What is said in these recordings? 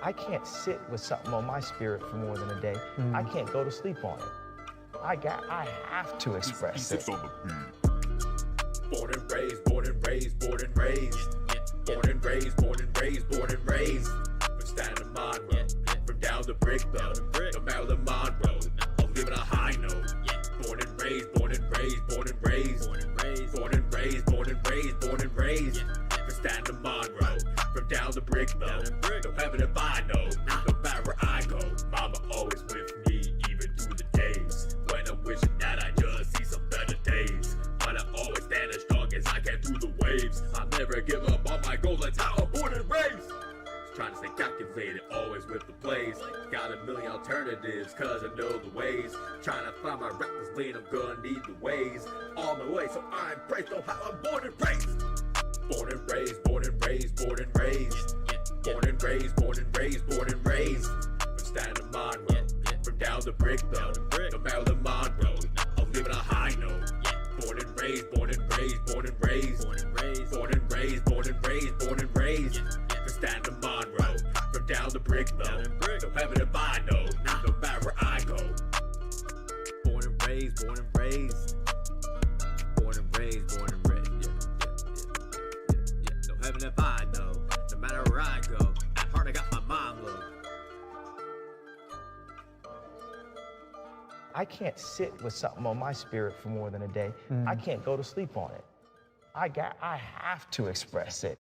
I can't sit with something on my spirit for more than a day. I can't go to sleep on it. I have to express it. Born and raised, born and raised, born and raised. Born and raised, born and raised, born and raised. From Staten Monroe, from down the brick though, the Maryland Monroe. I'm living a high note. Born and raised, born and raised, born and raised. Born and raised, born and raised, born and raised, born and raised. From Staten Monroe, from down the brick though, no heaven if I know. No matter where I go, mama always with me, even through the days when I'm wishing that I just see some better days. But I always stand as strong as I can through the waves. I'll never give up on my goals, that's how I'm born and raised. Trying to stay calculated, always with the plays. Got a million alternatives, cause I know the ways. Trying to find my reckless lane, I'm gonna need the ways. On the way, so I'm praised on how I'm born and raised. Born and raised, born and raised, born and raised. Born and raised, born and raised, born and raised. From Staten Monroe, from down the brick though, the Maryland Monroe. I'm living a high note. Born and raised, born and raised, born and raised. Born and raised, born and raised, born and raised, born and raised. From Staten Monroe, from down the brick though, no heaven if I know, no matter where I go. Born and raised, born and raised. Born and raised, born and raised. No heaven if I know, no matter where I go. At heart I got my mom low. I can't sit with something on my spirit for more than a day. I can't go to sleep on it. I have to express it.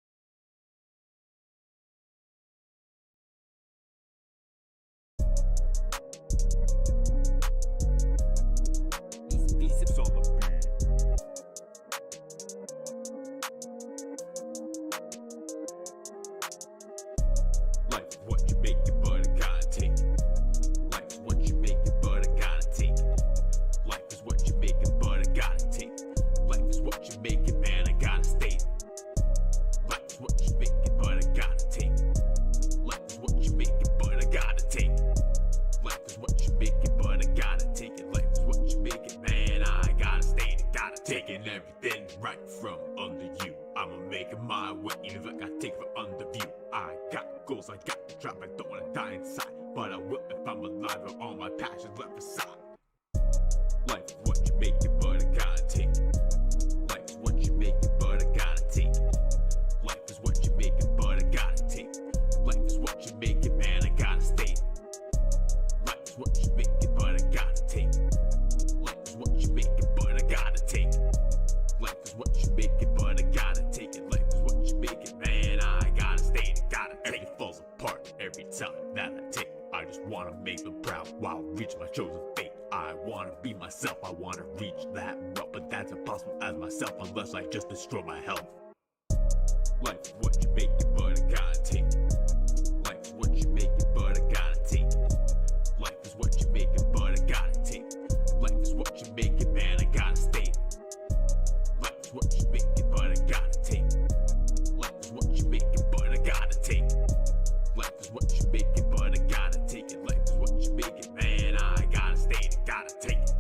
V-CiPz on the beat. Life is what you make it, but I gotta take it. Life is what you make it, but I gotta take it. Life is what you make it, but I gotta take it. Life is what you make it, man, I gotta state it. Life is what you make it, but I gotta take it. Life is what you make it, but I gotta take it. Life is what you make it, but I gotta take it. Life is what you make it, man, I gotta state it. Gotta take it, everything right from under you. I'ma make it my way, even if I gotta take it from under view. I got goals, I got the drive, I don't wanna die inside. But I will if I'm alive with all my passions left aside. Life is what you make it, but I gotta take it. Life is what you make it, but I gotta take it. Life is what you make it, but I gotta take it. Life is what you make it, man, I gotta state it. Life is what you make it, but I gotta take it. Life is what you make it, but I gotta take it. Life is what you make it, but I gotta take it. Life is what you make it, man, I gotta state it. Gotta take it. Everything falls apart every time that I take it. I just wanna make them proud while reaching my chosen fate. I wanna be myself, I wanna reach that route, but that's impossible as myself unless I just destroy my health. Life is what you make it, but I gotta take it. Life is what you make it, but I gotta take it. Life is what you make it, but I gotta take it. Life is what you make it, man, I gotta state it. Life is what you make it, but I gotta take it. Life is what you make it, but I gotta take it. Life is what you make it, but I gotta take it. Life is what you make it, man, I gotta state it, gotta take it.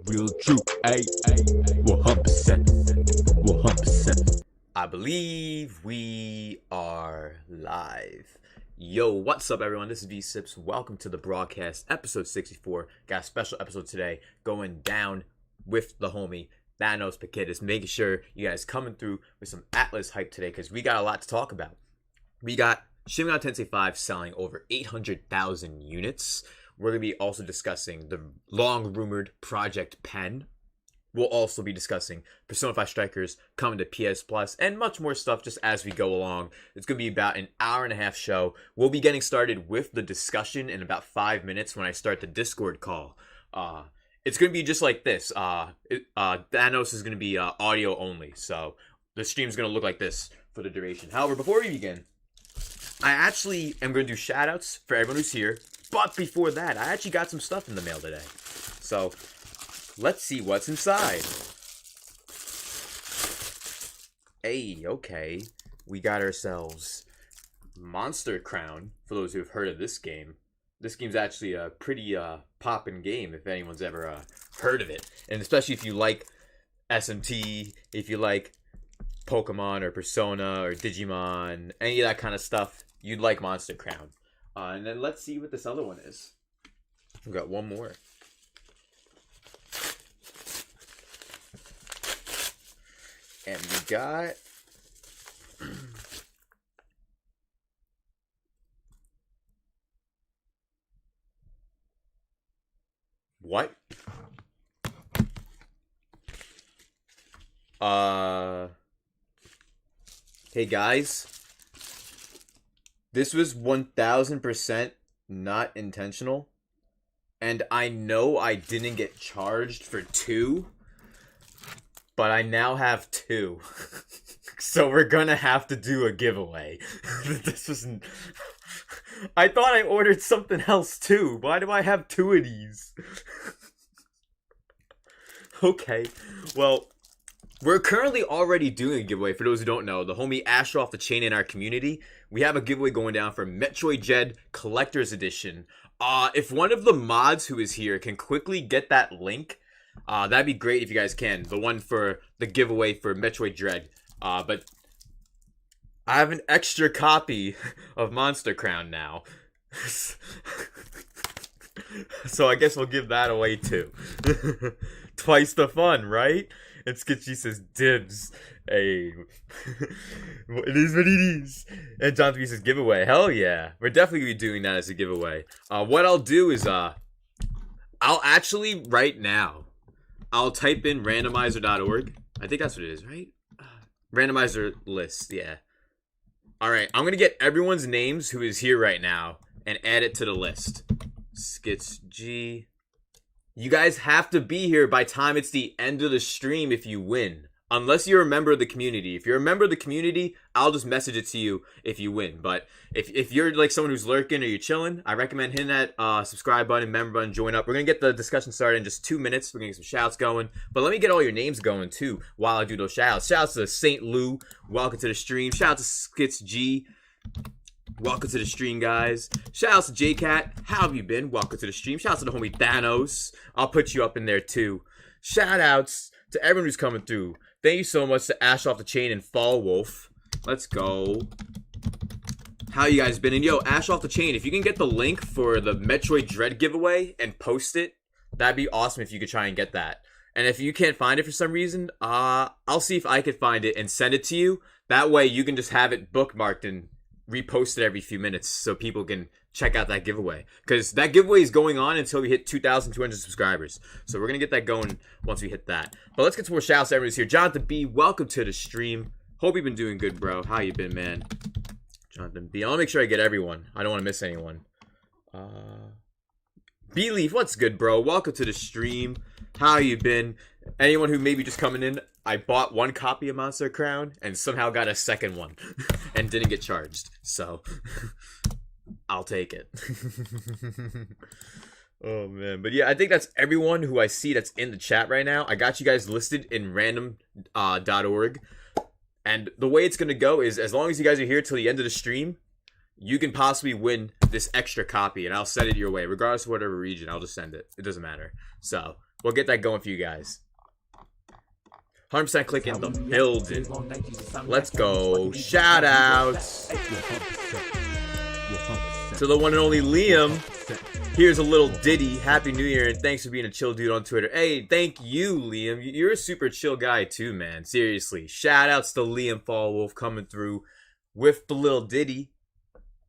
real true. 100%. 100%. I believe we are live. Yo, what's up, everyone? This is V-CiPz. Welcome to the broadcast, episode 64. Got a special episode today going down with the homie Thanos Pagkidis. Making sure you guys coming through with some Atlas hype today because we got a lot to talk about. We got Shin Megami Tensei 5 selling over 800,000 units. We're going to be also discussing the long-rumored Project Pen. We'll also be discussing Persona 5 Strikers coming to PS Plus and much more stuff just as we go along. It's going to be about an hour and a half show. We'll be getting started with the discussion in about 5 minutes when I start the Discord call. It's going to be just like this. Thanos is going to be audio only, so the stream's going to look like this for the duration. However, before we begin, I actually am going to do shoutouts for everyone who's here. But before that, I actually got some stuff in the mail today. So let's see what's inside. Hey, okay. We got ourselves Monster Crown, for those who have heard of this game. This game's actually a pretty poppin' game, if anyone's ever heard of it. And especially if you like SMT, if you like Pokemon or Persona or Digimon, any of that kind of stuff, you'd like Monster Crown. And then let's see what this other one is. We've got one more. And we got what? Hey guys, this was 1000% not intentional, and I know I didn't get charged for 2. But I now have 2. So we're gonna have to do a giveaway. This was... I thought I ordered something else too. Why do I have 2 of these? Okay. Well, we're currently already doing a giveaway. For those who don't know, the homie Asher off the chain in our community, we have a giveaway going down for Metroid Dread Collector's Edition. If one of the mods who is here can quickly get that link, that'd be great if you guys can. The one for the giveaway for Metroid Dread. But I have an extra copy of Monster Crown now. So I guess we'll give that away too. Twice the fun, right? And Skitchy says dibs. Hey. It is what it is. And John 3 says giveaway. Hell yeah. We're definitely going to be doing that as a giveaway. What I'll do is, I'll actually, right now, I'll type in randomizer.org. I think that's what it is, right? Randomizer list, yeah. Alright, I'm going to get everyone's names who is here right now and add it to the list. Skits G. You guys have to be here by time it's the end of the stream if you win. Unless you're a member of the community. If you're a member of the community, I'll just message it to you if you win. But if you're like someone who's lurking or you're chilling, I recommend hitting that subscribe button, member button, join up. We're going to get the discussion started in just 2 minutes. We're going to get some shouts going. But let me get all your names going too while I do those shouts. Shouts to St. Lou. Welcome to the stream. Shout out to Skits G. Welcome to the stream, guys. Shout out to JCat. How have you been? Welcome to the stream. Shout out to the homie Thanos. I'll put you up in there too. Shout outs to everyone who's coming through. Thank you so much to Ash Off the Chain and Fall Wolf. Let's go. How you guys been? And yo, Ash Off the Chain, if you can get the link for the Metroid Dread giveaway and post it, that'd be awesome if you could try and get that. And if you can't find it for some reason, I'll see if I could find it and send it to you. That way you can just have it bookmarked and repost it every few minutes so people can check out that giveaway. Because that giveaway is going on until we hit 2,200 subscribers. So we're going to get that going once we hit that. But let's get to more shouts to everyone who's here. Jonathan B, welcome to the stream. Hope you've been doing good, bro. How you been, man? Jonathan B. I'll make sure I get everyone. I don't want to miss anyone. B-Leaf, what's good, bro? Welcome to the stream. How you been? Anyone who may be just coming in, I bought 1 copy of Monster Crown and somehow got a second one and didn't get charged. So I'll take it. Oh, man. But yeah, I think that's everyone who I see that's in the chat right now. I got you guys listed in random.org. And the way it's going to go is as long as you guys are here till the end of the stream, you can possibly win this extra copy. And I'll send it your way. Regardless of whatever region, I'll just send it. It doesn't matter. So we'll get that going for you guys. 100% click in the building. Let's go. Shout outs to the one and only Liam. Here's a little ditty. Happy New Year, and thanks for being a chill dude on Twitter. Hey, thank you, Liam. You're a super chill guy too, man. Seriously. Shout outs to Liam Fallwolf coming through with the little ditty.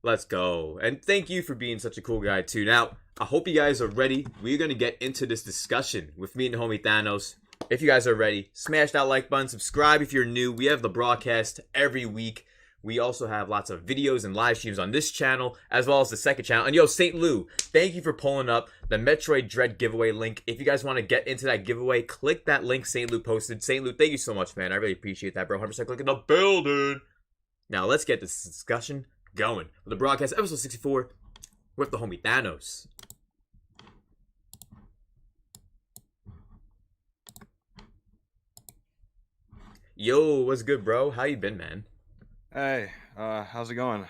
Let's go. And thank you for being such a cool guy too. Now, I hope you guys are ready. We're going to get into this discussion with me and the homie Thanos. If you guys are ready, smash that like button, subscribe if you're new. We have the broadcast every week. We also have lots of videos and live streams on this channel, as well as the second channel. And yo, St. Lou, thank you for pulling up the Metroid Dread giveaway link. If you guys want to get into that giveaway, click that link St. Lou posted. St. Lou, thank you so much, man. I really appreciate that, bro. 100% click in the building. Now, let's get this discussion going. For the broadcast, episode 64, with the homie Thanos. Yo, what's good, bro? How you been, man? Hey, how's it going?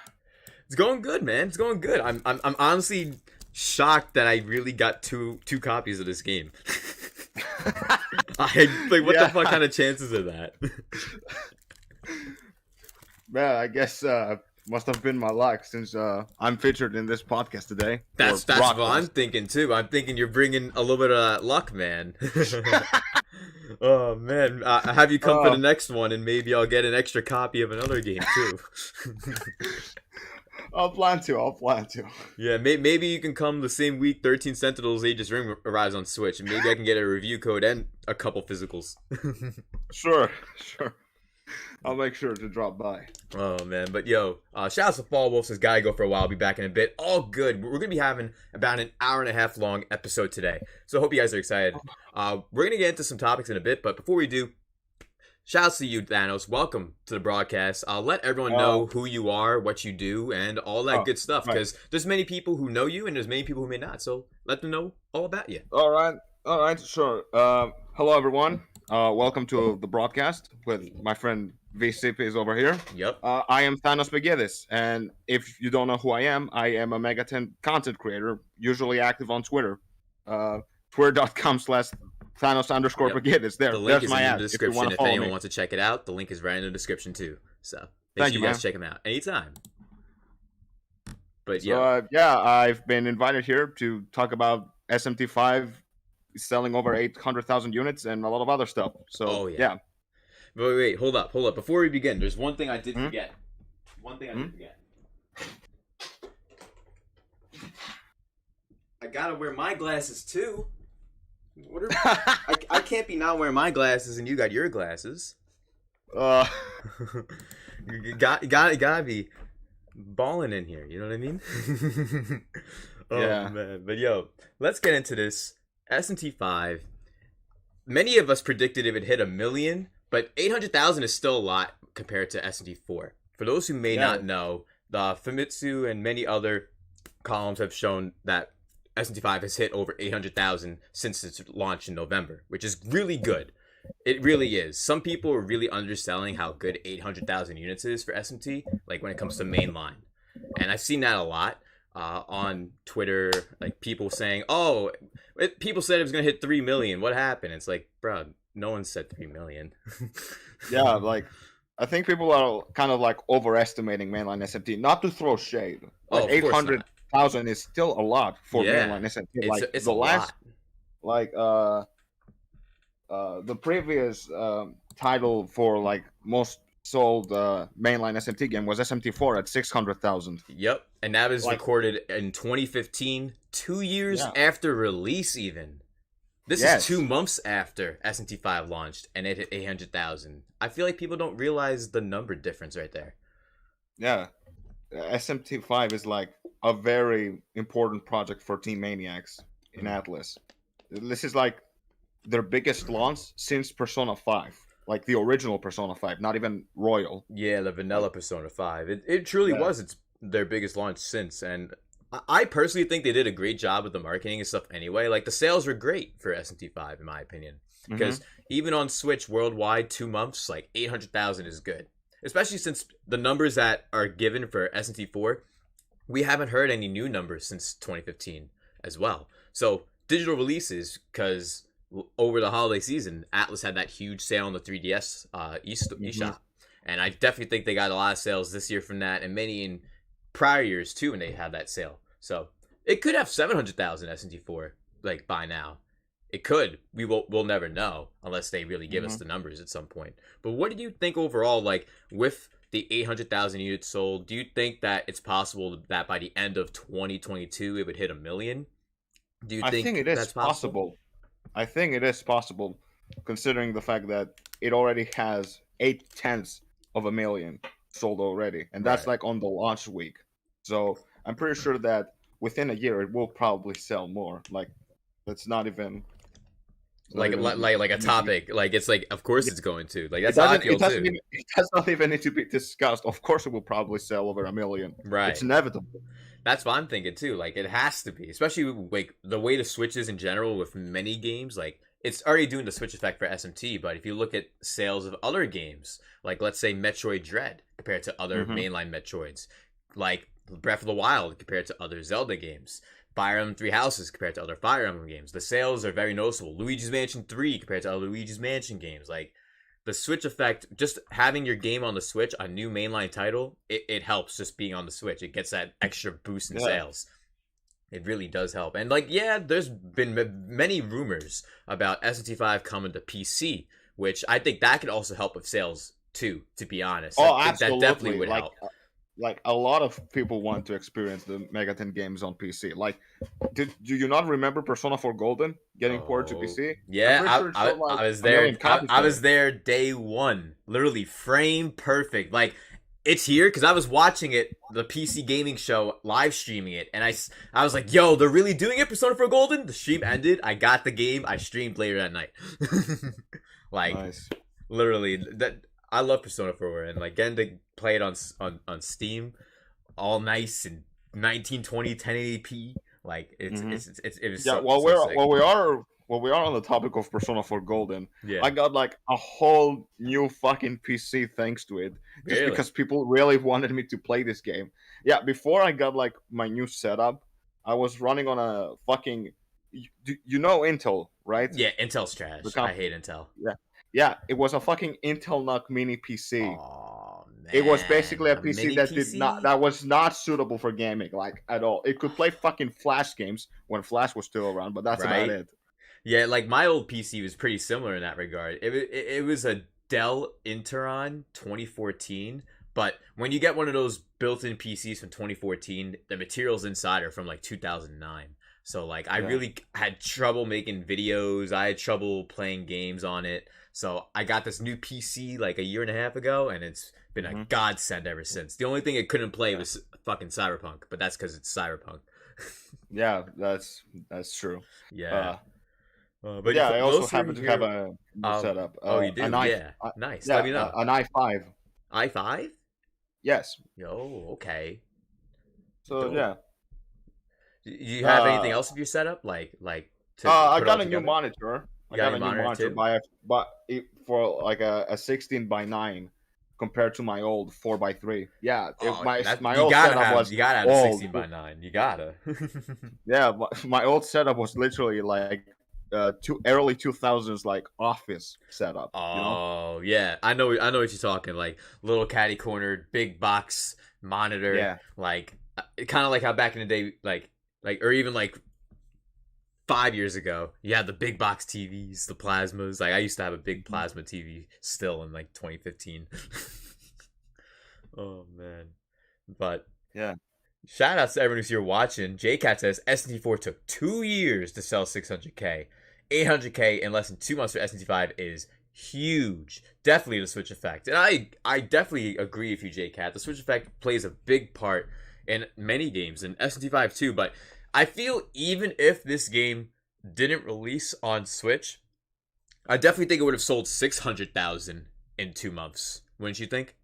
It's going good, man. It's going good. I'm honestly shocked that I really got two copies of this game. What the fuck kind of chances are that? Yeah, I guess must have been my luck since I'm featured in this podcast today. That's what I'm thinking too. I'm thinking you're bringing a little bit of that luck, man. Oh man, have you come for the next one, and maybe I'll get an extra copy of another game too. I'll plan to. Yeah, maybe you can come the same week 13 Sentinels Aegis Ring arrives on Switch, and maybe I can get a review code and a couple physicals. Sure. I'll make sure to drop by. Oh man, but yo, shout out to Fall Wolf, says gotta go for a while, I'll be back in a bit. All good. We're gonna be having about an hour and a half long episode today, so I hope you guys are excited. We're gonna get into some topics in a bit, but before we do, shout out to you, Thanos. Welcome to the broadcast. I'll let everyone know who you are, what you do, and all that good stuff, because there's many people who know you, and there's many people who may not, so let them know all about you. All right, sure. Hello, everyone. Welcome to the broadcast with my friend V-CiPz over here. Yep. I am Thanos Pagkidis, and if you don't know who I am a Megaton content creator, usually active on Twitter. Twitter.com/Thanos_Pagkidis. The link is my in ad, the description if anyone me. wants to check it out. The link is right in the description too. So make Thank sure you guys man. check them out anytime. But So, I've been invited here to talk about SMT5 selling over 800,000 units and a lot of other stuff. So, yeah. Wait, hold up. Before we begin, there's one thing I did forget. I gotta wear my glasses too. I can't be not wearing my glasses and you got your glasses. You gotta be balling in here. You know what I mean? Man, but yo, let's get into this. SMT5. Many of us predicted it would hit 1 million, but 800,000 is still a lot compared to SMT4. For those who may not know, the Famitsu and many other columns have shown that SMT5 has hit over 800,000 since its launch in November, which is really good. It really is. Some people are really underselling how good 800,000 units is for SMT, like when it comes to mainline. And I've seen that a lot on Twitter, like people saying, people said it was going to hit 3 million. What happened? It's like, bro, no one said 3 million. I think people are kind of like overestimating mainline SMT. Not to throw shade. 800,000 is still a lot for mainline SMT. It's a lot. The previous title for like most sold mainline SMT game was SMT4 at 600,000. Yep, and that was recorded in 2015, 2 years after release even. This is 2 months after SMT5 launched, and it hit 800,000. I feel like people don't realize the number difference right there. Yeah, SMT5 is like a very important project for Team Maniacs in Atlas. This is like their biggest launch since Persona 5. Like the original Persona 5, not even Royal. Yeah, the vanilla Persona 5. It truly was their biggest launch since, and I personally think they did a great job with the marketing and stuff anyway. Like, the sales were great for SMT5, in my opinion. Because even on Switch worldwide, 2 months, like 800,000 is good. Especially since the numbers that are given for SMT4, we haven't heard any new numbers since 2015 as well. So, digital releases, because over the holiday season, Atlas had that huge sale on the 3DS eShop. And I definitely think they got a lot of sales this year from that, and many in prior years too when they had that sale. So it could have 700,000 SMT4 like by now. It could. We'll never know unless they really give us the numbers at some point. But what do you think overall, like with the 800,000 units sold, do you think that it's possible that by the end of 2022 it would hit 1 million? Do you think it is that's possible? I think it is possible, considering the fact that it already has 8/10 of a million sold already, and that's like on the launch week. So I'm pretty sure that within a year it will probably sell more. Like that's not even like a topic. Like it's like of course it's going to. Like that's it how I doesn't, feel it doesn't too. even, it does not even need to be discussed. Of course, it will probably sell over 1 million. Right. It's inevitable. That's what I'm thinking too. Like it has to be, especially like the way the Switch is in general with many games. Like it's already doing the Switch effect for SMT, but if you look at sales of other games, like let's say Metroid Dread compared to other mainline Metroids, like Breath of the Wild compared to other Zelda games, Fire Emblem Three Houses compared to other Fire Emblem games, the sales are very noticeable. Luigi's Mansion 3 compared to other Luigi's Mansion games, like the Switch effect, just having your game on the Switch, a new mainline title, it helps just being on the Switch. It gets that extra boost in sales. It really does help. And like, yeah, there's been many rumors about SMT5 coming to PC, which I think that could also help with sales too, to be honest. Oh, I think absolutely. that definitely would help. Like a lot of people want to experience the Megaton games on PC. Like, do you not remember Persona 4 Golden getting ported to PC? Yeah, I was there. I was there day one, literally frame perfect. Like it's here because I was watching it, the PC gaming show, live streaming it, and I was like, "Yo, they're really doing it." Persona 4 Golden. The stream ended. I got the game. I streamed later that night. Like, nice. Literally that. I love Persona 4, and like getting to play it on Steam, all nice and 1920 1080p. Like it was yeah. While we are on the topic of Persona 4 Golden, I got like a whole new fucking PC thanks to it, just because people really wanted me to play this game. Yeah, before I got like my new setup, I was running on a fucking, you know Intel, right? Yeah, Intel's trash. I hate Intel. Yeah, it was a fucking Intel NUC mini PC. Oh, man. It was basically a PC that was not suitable for gaming, like at all. It could play fucking Flash games when Flash was still around, but that's about it. Yeah, like my old PC was pretty similar in that regard. It was a Dell Interon 2014, but when you get one of those built-in PCs from 2014, the materials inside are from like 2009. So like I really had trouble making videos. I had trouble playing games on it. So I got this new PC like a year and a half ago, and it's been a godsend ever since. The only thing it couldn't play was fucking Cyberpunk, but that's because it's Cyberpunk. Yeah, that's true. Yeah. But yeah, I also happen to have a setup. You do? Nice. Let me know. An i5. i5? Yes. Yo, okay. So yeah. Do you have anything else of your setup? Like I got a new monitor. I got a new monitor but for like a 16:9 compared to my old 4:3. Yeah, my old setup was you gotta have a 16:9. You gotta. Yeah, my old setup was literally like early 2000s like office setup. Oh, yeah, I know what you're talking. Like little catty cornered, big box monitor. Yeah, like kind of like how back in the day, like or even like 5 years ago, you had the big box TVs, the plasmas. Like I used to have a big plasma TV still in like 2015. Oh man, but yeah. Shout outs to everyone who's here watching. JCat says SMT4 took 2 years to sell 600K. 800K in less than 2 months for SMT5 is huge. Definitely the Switch effect. And I definitely agree with you, JCat. The Switch effect plays a big part in many games, and SMT5 too, but I feel even if this game didn't release on Switch, I definitely think it would have sold 600,000 in 2 months. Wouldn't you think?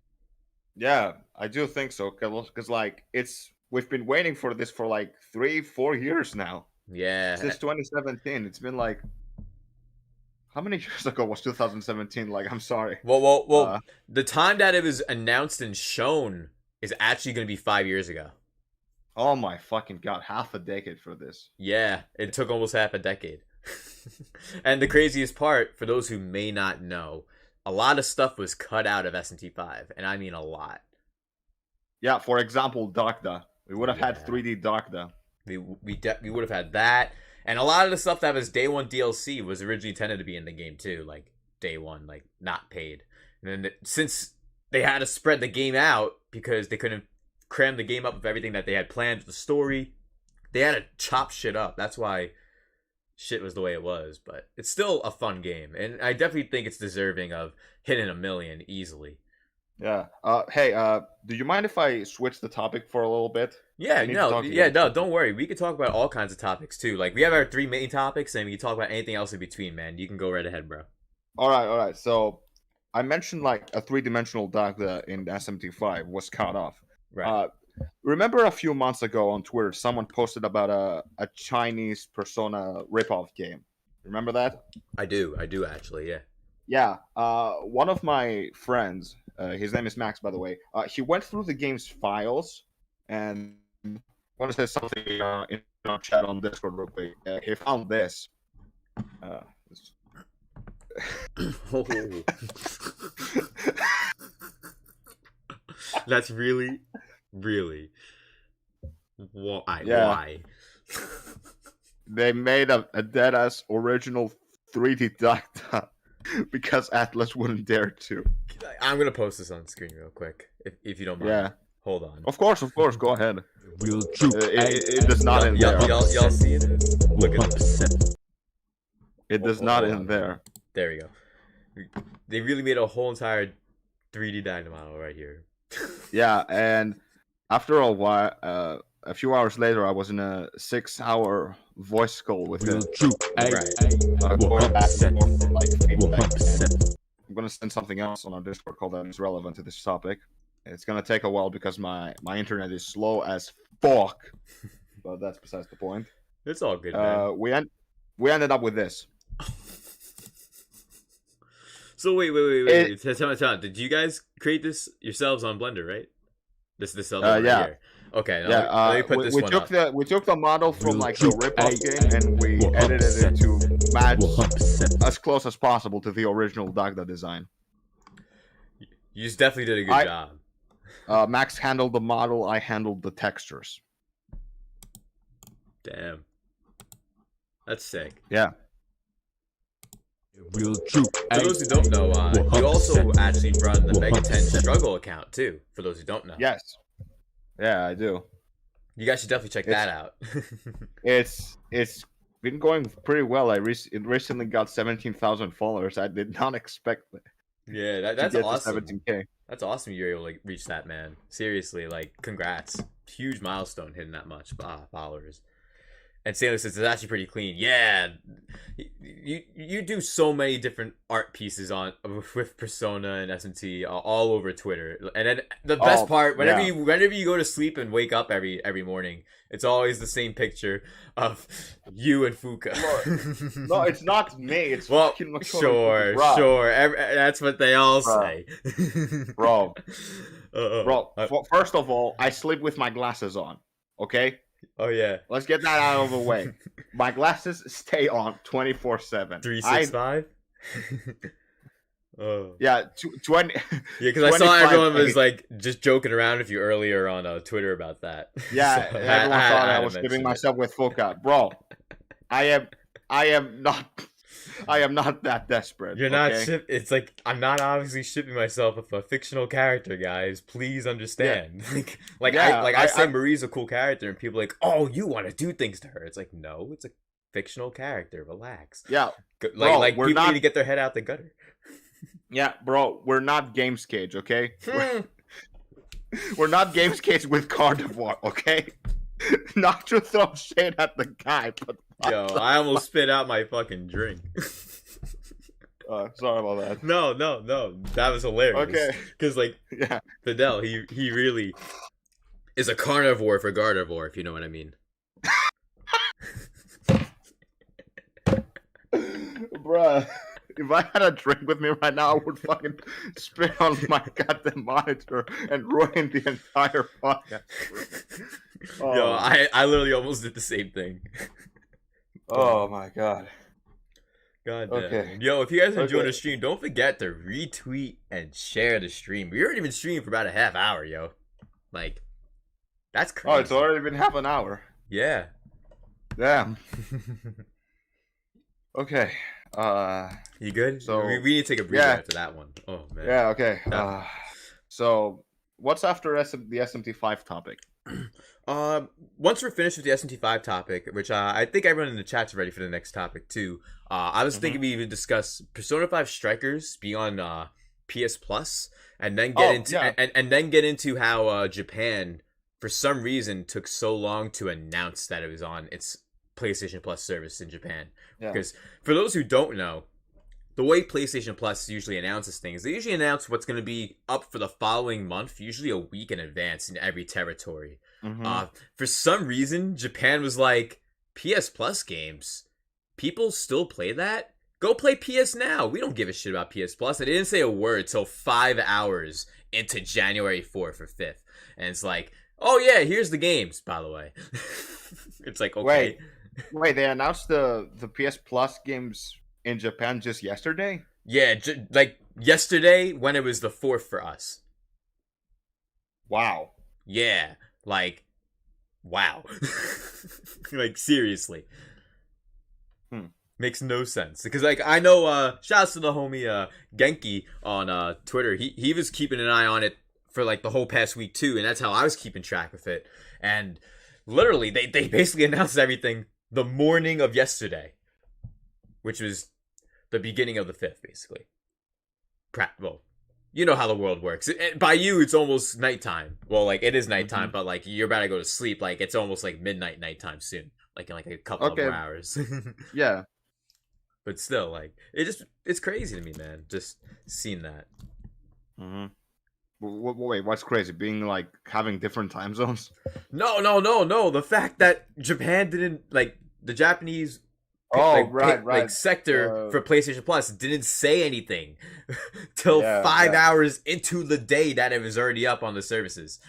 Yeah, I do think so. Because like we've been waiting for this for like 3-4 years now. Yeah, since 2017. It's been like, how many years ago was 2017? Like, I'm sorry. Well, the time that it was announced and shown is actually going to be 5 years ago. Oh my fucking god, half a decade for this. Yeah, it took almost half a decade. And the craziest part, for those who may not know, a lot of stuff was cut out of SMT5, and I mean a lot. Yeah, for example, Dagda. We would have had 3D Dagda. We would have had that, and a lot of the stuff that was day one DLC was originally intended to be in the game too, like day one, like not paid. And then since they had to spread the game out because they couldn't cram the game up with everything that they had planned with the story, they had to chop shit up. That's why shit was the way it was, but it's still a fun game, and I definitely think it's deserving of hitting 1 million easily. Yeah. Hey, do you mind if I switch the topic for a little bit? Yeah, no, don't worry. We can talk about all kinds of topics too. Like, we have our 3 main topics, and we can talk about anything else in between, man. You can go right ahead, bro. All right. So, I mentioned like a 3-dimensional Dagda in SMT5 was cut off. Right. Remember a few months ago on Twitter, someone posted about a Chinese Persona ripoff game. Remember that? I do actually, yeah. Yeah. One of my friends, his name is Max, by the way. He went through the game's files, and I want to say something in our chat on Discord real quick. He found this. Oh. That's really why? Yeah. Why? They made a dead-ass original 3D Dagda because Atlas wouldn't dare to. I'm gonna post this on screen real quick, if you don't mind. Yeah. Hold on. Of course. Go ahead. Real true. It does not end there. Y'all see it? Look at this. It does not end there. There we go. They really made a whole entire 3D Dagda model right here. Yeah, and after a while, a few hours later, I was in a 6-hour voice call with him. Real true. Right. Going back and forth for, like, feedback. I'm gonna send something else on our Discord call that is relevant to this topic. It's gonna take a while because my internet is slow as fuck, but that's besides the point. It's all good, man. We ended up with this. So wait. Tell me. Did you guys create this yourselves on Blender, right? This right yeah. here. Okay, Yeah, let me put this one up. we took the model from like the ripoff game and we edited it to match as close as possible to the original Dagda design. You just definitely did a good job. Max handled the model, I handled the textures. Damn. That's sick. Yeah. Real true. For those who don't know, you also actually run the Mega 10 Struggle account too. For those who don't know. Yes. Yeah, I do. You guys should definitely check that out. It's been going pretty well. It recently got 17,000 followers. I did not expect that. Yeah, that's awesome. 17K. That's awesome you're able to reach that, man. Seriously, like, congrats. Huge milestone hitting that much followers. And Sailor says it's actually pretty clean. Yeah, you do so many different art pieces with Persona and SMT all over Twitter. And then the best part, whenever you go to sleep and wake up every morning, it's always the same picture of you and Fuka. No, it's not me. It's fucking sure. That's what they all say. Bro. First of all, I sleep with my glasses on. Okay. Oh yeah. Let's get that out of the way. My glasses stay on 24/7. 365. Oh. Yeah, 20. Yeah, because I saw everyone was like just joking around with you earlier on Twitter about that. Yeah, so everyone thought I was giving myself with Fuka, bro. I am not that desperate. You're not it's like I'm not obviously shipping myself with a fictional character, guys. Please understand. Yeah. I say Marie's a cool character, and people are like, oh, you want to do things to her. It's like, no, it's a fictional character. Relax. Yeah. Like people need to get their head out the gutter. Yeah, bro, we're not Games Cage, okay? We're not Games Cage with Carnivore, okay? Not to throw shade at the guy, but yo, I almost spit out my fucking drink. Sorry about that. No, that was hilarious. Okay, because Fidel, he really is a carnivore for Gardevoir, if you know what I mean. Bruh, if I had a drink with me right now, I would fucking spit on my goddamn monitor and ruin the entire podcast. Yo, I literally almost did the same thing. Oh my god. God damn. Okay. Yo, if you guys are enjoying Okay. the stream, don't forget to retweet and share the stream. We already been streaming for about a half hour, yo. Like, that's crazy. Oh, it's already been half an hour. Yeah. Damn. Okay. You good? So- we need to take a breather yeah. after that one. Oh man. Yeah. Okay. Yeah. So what's after the SMT5 topic? Once we're finished with the SMT5 topic, which I think everyone in the chat's ready for the next topic too. I was thinking we even discuss Persona 5 Strikers being on PS Plus, and then get into and then get into how Japan, for some reason, took so long to announce that it was on its PlayStation Plus service in Japan. Yeah. Because for those who don't know, the way PlayStation Plus usually announces things, they usually announce what's going to be up for the following month, usually a week in advance in every territory. For some reason, Japan was like, PS Plus games? People still play that? Go play PS Now. We don't give a shit about PS Plus. I didn't say a word till 5 hours into January 4th or 5th. And it's like, oh yeah, here's the games, by the way. It's like, okay. Wait, they announced the PS Plus games in Japan just yesterday? Yeah, like yesterday when it was the 4th for us. Wow. Yeah, like, wow. Like, seriously. Makes no sense. Because, like, I know, shouts to the homie Genki on Twitter. He was keeping an eye on it for, like, the whole past week, too. And that's how I was keeping track of it. And literally, they basically announced everything the morning of yesterday. Which was the beginning of the 5th, basically. Well, you know how the world works. By you, it's almost nighttime. Well, like, it is nighttime, but, like, you're about to go to sleep. Like, it's almost, like, midnight nighttime soon. Like, in, like, a couple of more hours. Yeah. But still, like, it's crazy to me, man. Just seeing that. Wait, what's crazy? Being, like, having different time zones? No. The fact that Japan didn't, like, the Japanese... right. sector for PlayStation Plus didn't say anything till 5 hours into the day that it was already up on the services.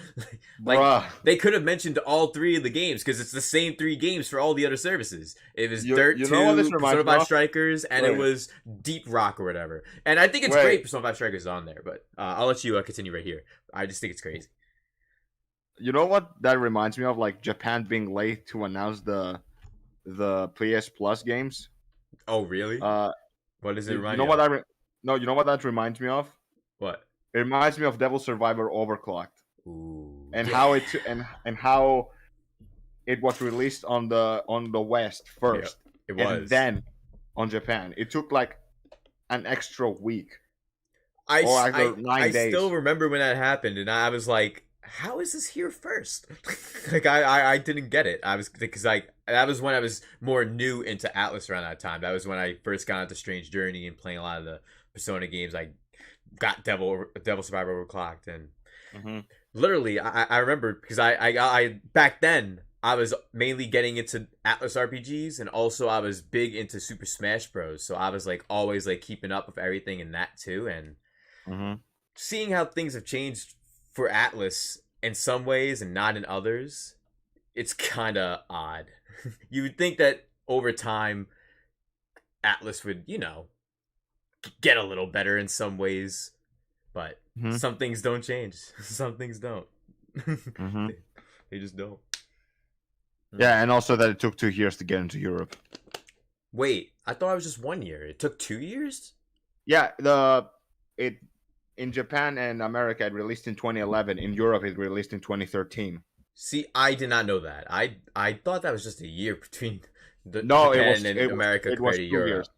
Like, they could have mentioned all 3 of the games because it's the same 3 games for all the other services. It was Dirt 2, Persona 5 Strikers, and it was Deep Rock or whatever. And I think it's great Persona 5 Strikers is on there, but I'll let you continue right here. I just think it's crazy. You know what that reminds me of? Like, Japan being late to announce the PS Plus games. Oh, really? What does it remind you? You know what that reminds me of? What? It reminds me of Devil Survivor Overclocked. Ooh. And how it was released on the West first. Yeah, it was. And then on Japan. It took like an extra week. 9 days. Still remember when that happened, and I was like, how is this here first? Like, I didn't get it. I was, because that was when I was more new into Atlas around that time. That was when I first got into Strange Journey and playing a lot of the Persona games. I got Devil Survivor Overclocked, and literally, I remember, because I back then, I was mainly getting into Atlas RPGs, and also I was big into Super Smash Bros. So I was like always like keeping up with everything in that too, and seeing how things have changed for Atlas in some ways and not in others, it's kind of odd. You would think that over time, Atlas would, get a little better in some ways, but some things don't change. Some things don't. They just don't. Yeah, and also that it took 2 years to get into Europe. Wait, I thought it was just 1 year. It took 2 years? Yeah, in Japan and America, it released in 2011. In Europe, it released in 2013. See, I did not know that. I thought that was just a year between Japan and America compared to Europe. Years.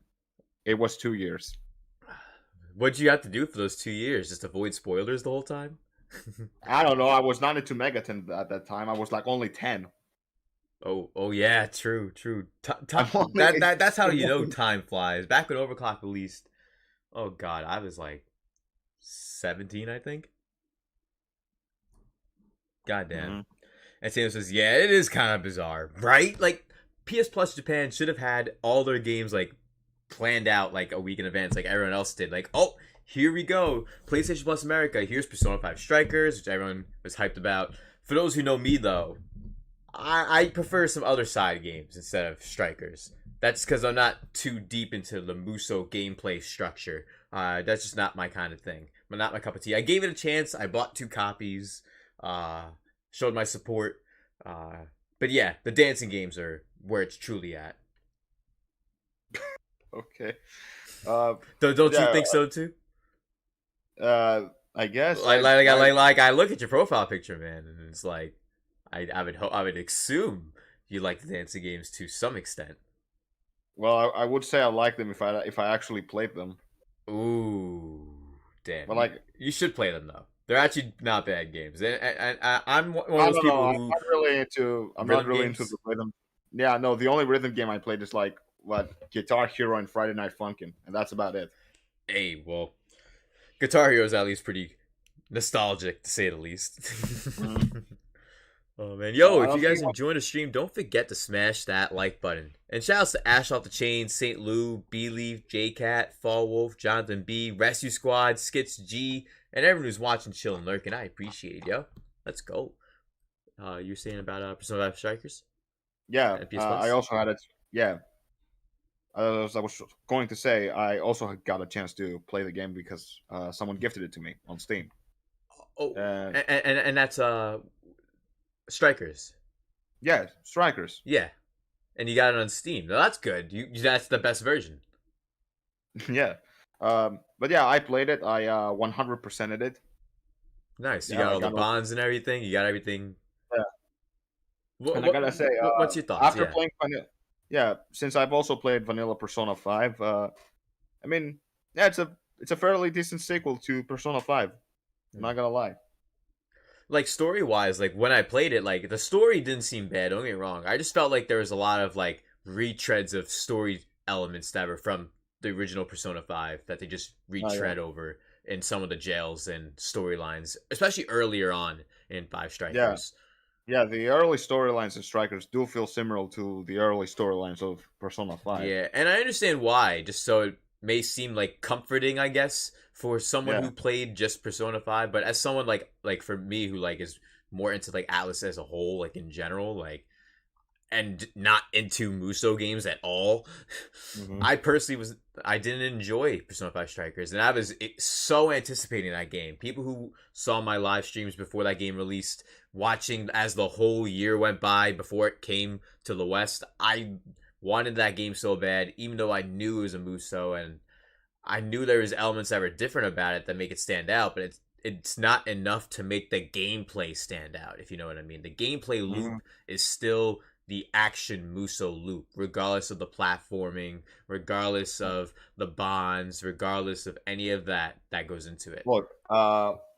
It was 2 years. What'd you have to do for those 2 years? Just avoid spoilers the whole time? I don't know. I was not into Megaton at that time. I was like only 10. Oh yeah, true. That's how you know time flies. Back when Overclock released, oh god, I was like 17, I think. Goddamn. And Sam says, yeah, it is kind of bizarre, right? Like, PS Plus Japan should have had all their games, like, planned out, like, a week in advance, like everyone else did. Like, oh, here we go. PlayStation Plus America, here's Persona 5 Strikers, which everyone was hyped about. For those who know me, though, I prefer some other side games instead of Strikers. That's because I'm not too deep into the Muso gameplay structure. That's just not my kind of thing. But not my cup of tea. I gave it a chance. I bought 2 copies. Showed my support. But yeah, the dancing games are where it's truly at. Okay. Don't you Yeah, think so too? I guess. Like I look at your profile picture, man, and it's like I would assume you like the dancing games to some extent. Well, I would say I like them if I actually played them. Ooh, damn! But like, you should play them though. They're actually not bad games, and I'm one of I those don't people know. who I'm not really into. I'm Rhythm not really games? into the rhythm. Yeah, no. The only rhythm game I played is like Guitar Hero and Friday Night Funkin', and that's about it. Hey, well, Guitar Hero is at least pretty nostalgic to say the least. Oh man, yo! I If don't you guys think- enjoyed the stream, don't forget to smash that like button. And shout outs to Ash Off the Chain, St. Lou, B Leaf, J Cat, Fall Wolf, Jonathan B, Rescue Squad, Skits G, and everyone who's watching, chilling, lurking. I appreciate it, yo. Let's go. You're saying about Persona 5 Strikers? Yeah, And PS Plus? I also had it. Yeah, as I was going to say, I also got a chance to play the game because someone gifted it to me on Steam. Oh, Uh, and that's Strikers. Yeah, Strikers. Yeah, and you got it on Steam. Now that's good. That's the best version. Yeah. But yeah, I played it. I 100%ed it. Nice. You Yeah, got all like, the bonds and everything. You got everything. Yeah. What, And I gotta say, what's your thoughts? after Yeah. playing Vanilla, yeah, since I've also played Vanilla Persona 5, I mean, yeah, it's a fairly decent sequel to Persona 5. I'm not gonna lie. Like story wise, like when I played it, like the story didn't seem bad. Don't get me wrong. I just felt like there was a lot of like retreads of story elements that were from the original Persona 5 that they just retread over in some of the jails and storylines, especially earlier on in 5 Strikers. Yeah, the early storylines in Strikers do feel similar to the early storylines of Persona 5. Yeah, and I understand why, just so it may seem like comforting, I guess, for someone Yeah. who played just Persona 5, but as someone like for me who like is more into like Atlas as a whole, like in general, like and not into Muso games at all. Mhm. I personally I didn't enjoy Persona 5 Strikers, and I was so anticipating that game. People who saw my live streams before that game released, watching as the whole year went by before it came to the West, I wanted that game so bad, even though I knew it was a Muso, and I knew there was elements that were different about it that make it stand out, but it's not enough to make the gameplay stand out, if you know what I mean. The gameplay loop is still the action Muso loop, regardless of the platforming, regardless of the bonds, regardless of any of that goes into it. Look,